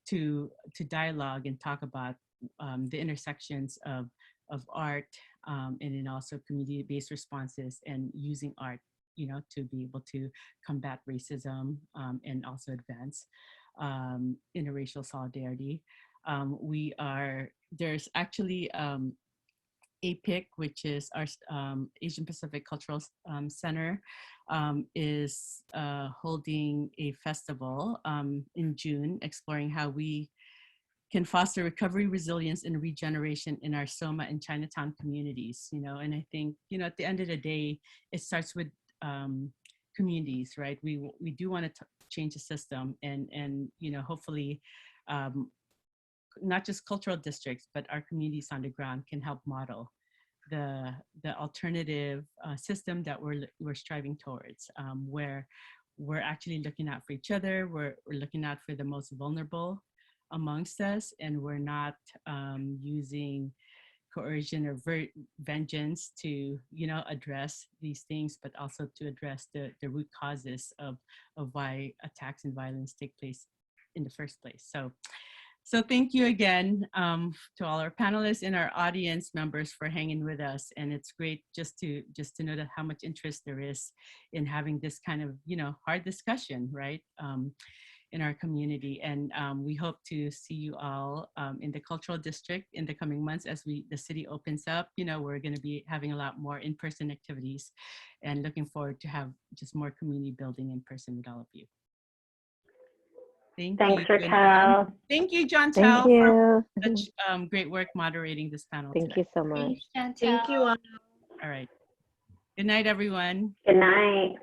to dialogue and talk about the intersections of art and then also community-based responses, and using art, to be able to combat racism and also advance interracial solidarity. There's actually APIC, which is our Asian Pacific Cultural Center, is holding a festival in June, exploring how we can foster recovery, resilience, and regeneration in our Soma and Chinatown communities. And I think, at the end of the day, it starts with communities, right? We do want to change the system, and hopefully, not just cultural districts, but our communities on the ground can help model the alternative system that we're striving towards, where we're actually looking out for each other, we're looking out for the most vulnerable amongst us, and we're not using coercion or vengeance to address these things, but also to address the root causes of why attacks and violence take place in the first place. So thank you again to all our panelists and our audience members for hanging with us. And it's great just to know that how much interest there is in having this kind of hard discussion, right, in our community. And we hope to see you all in the cultural district in the coming months as the city opens up. We're going to be having a lot more in-person activities, and looking forward to have just more community building in person with all of you. Thanks, you. Raquel. Thank you, John Thank Tell, you. for such great work moderating this panel Thank today. you so much. Thank you. All right. Good night, everyone. Good night.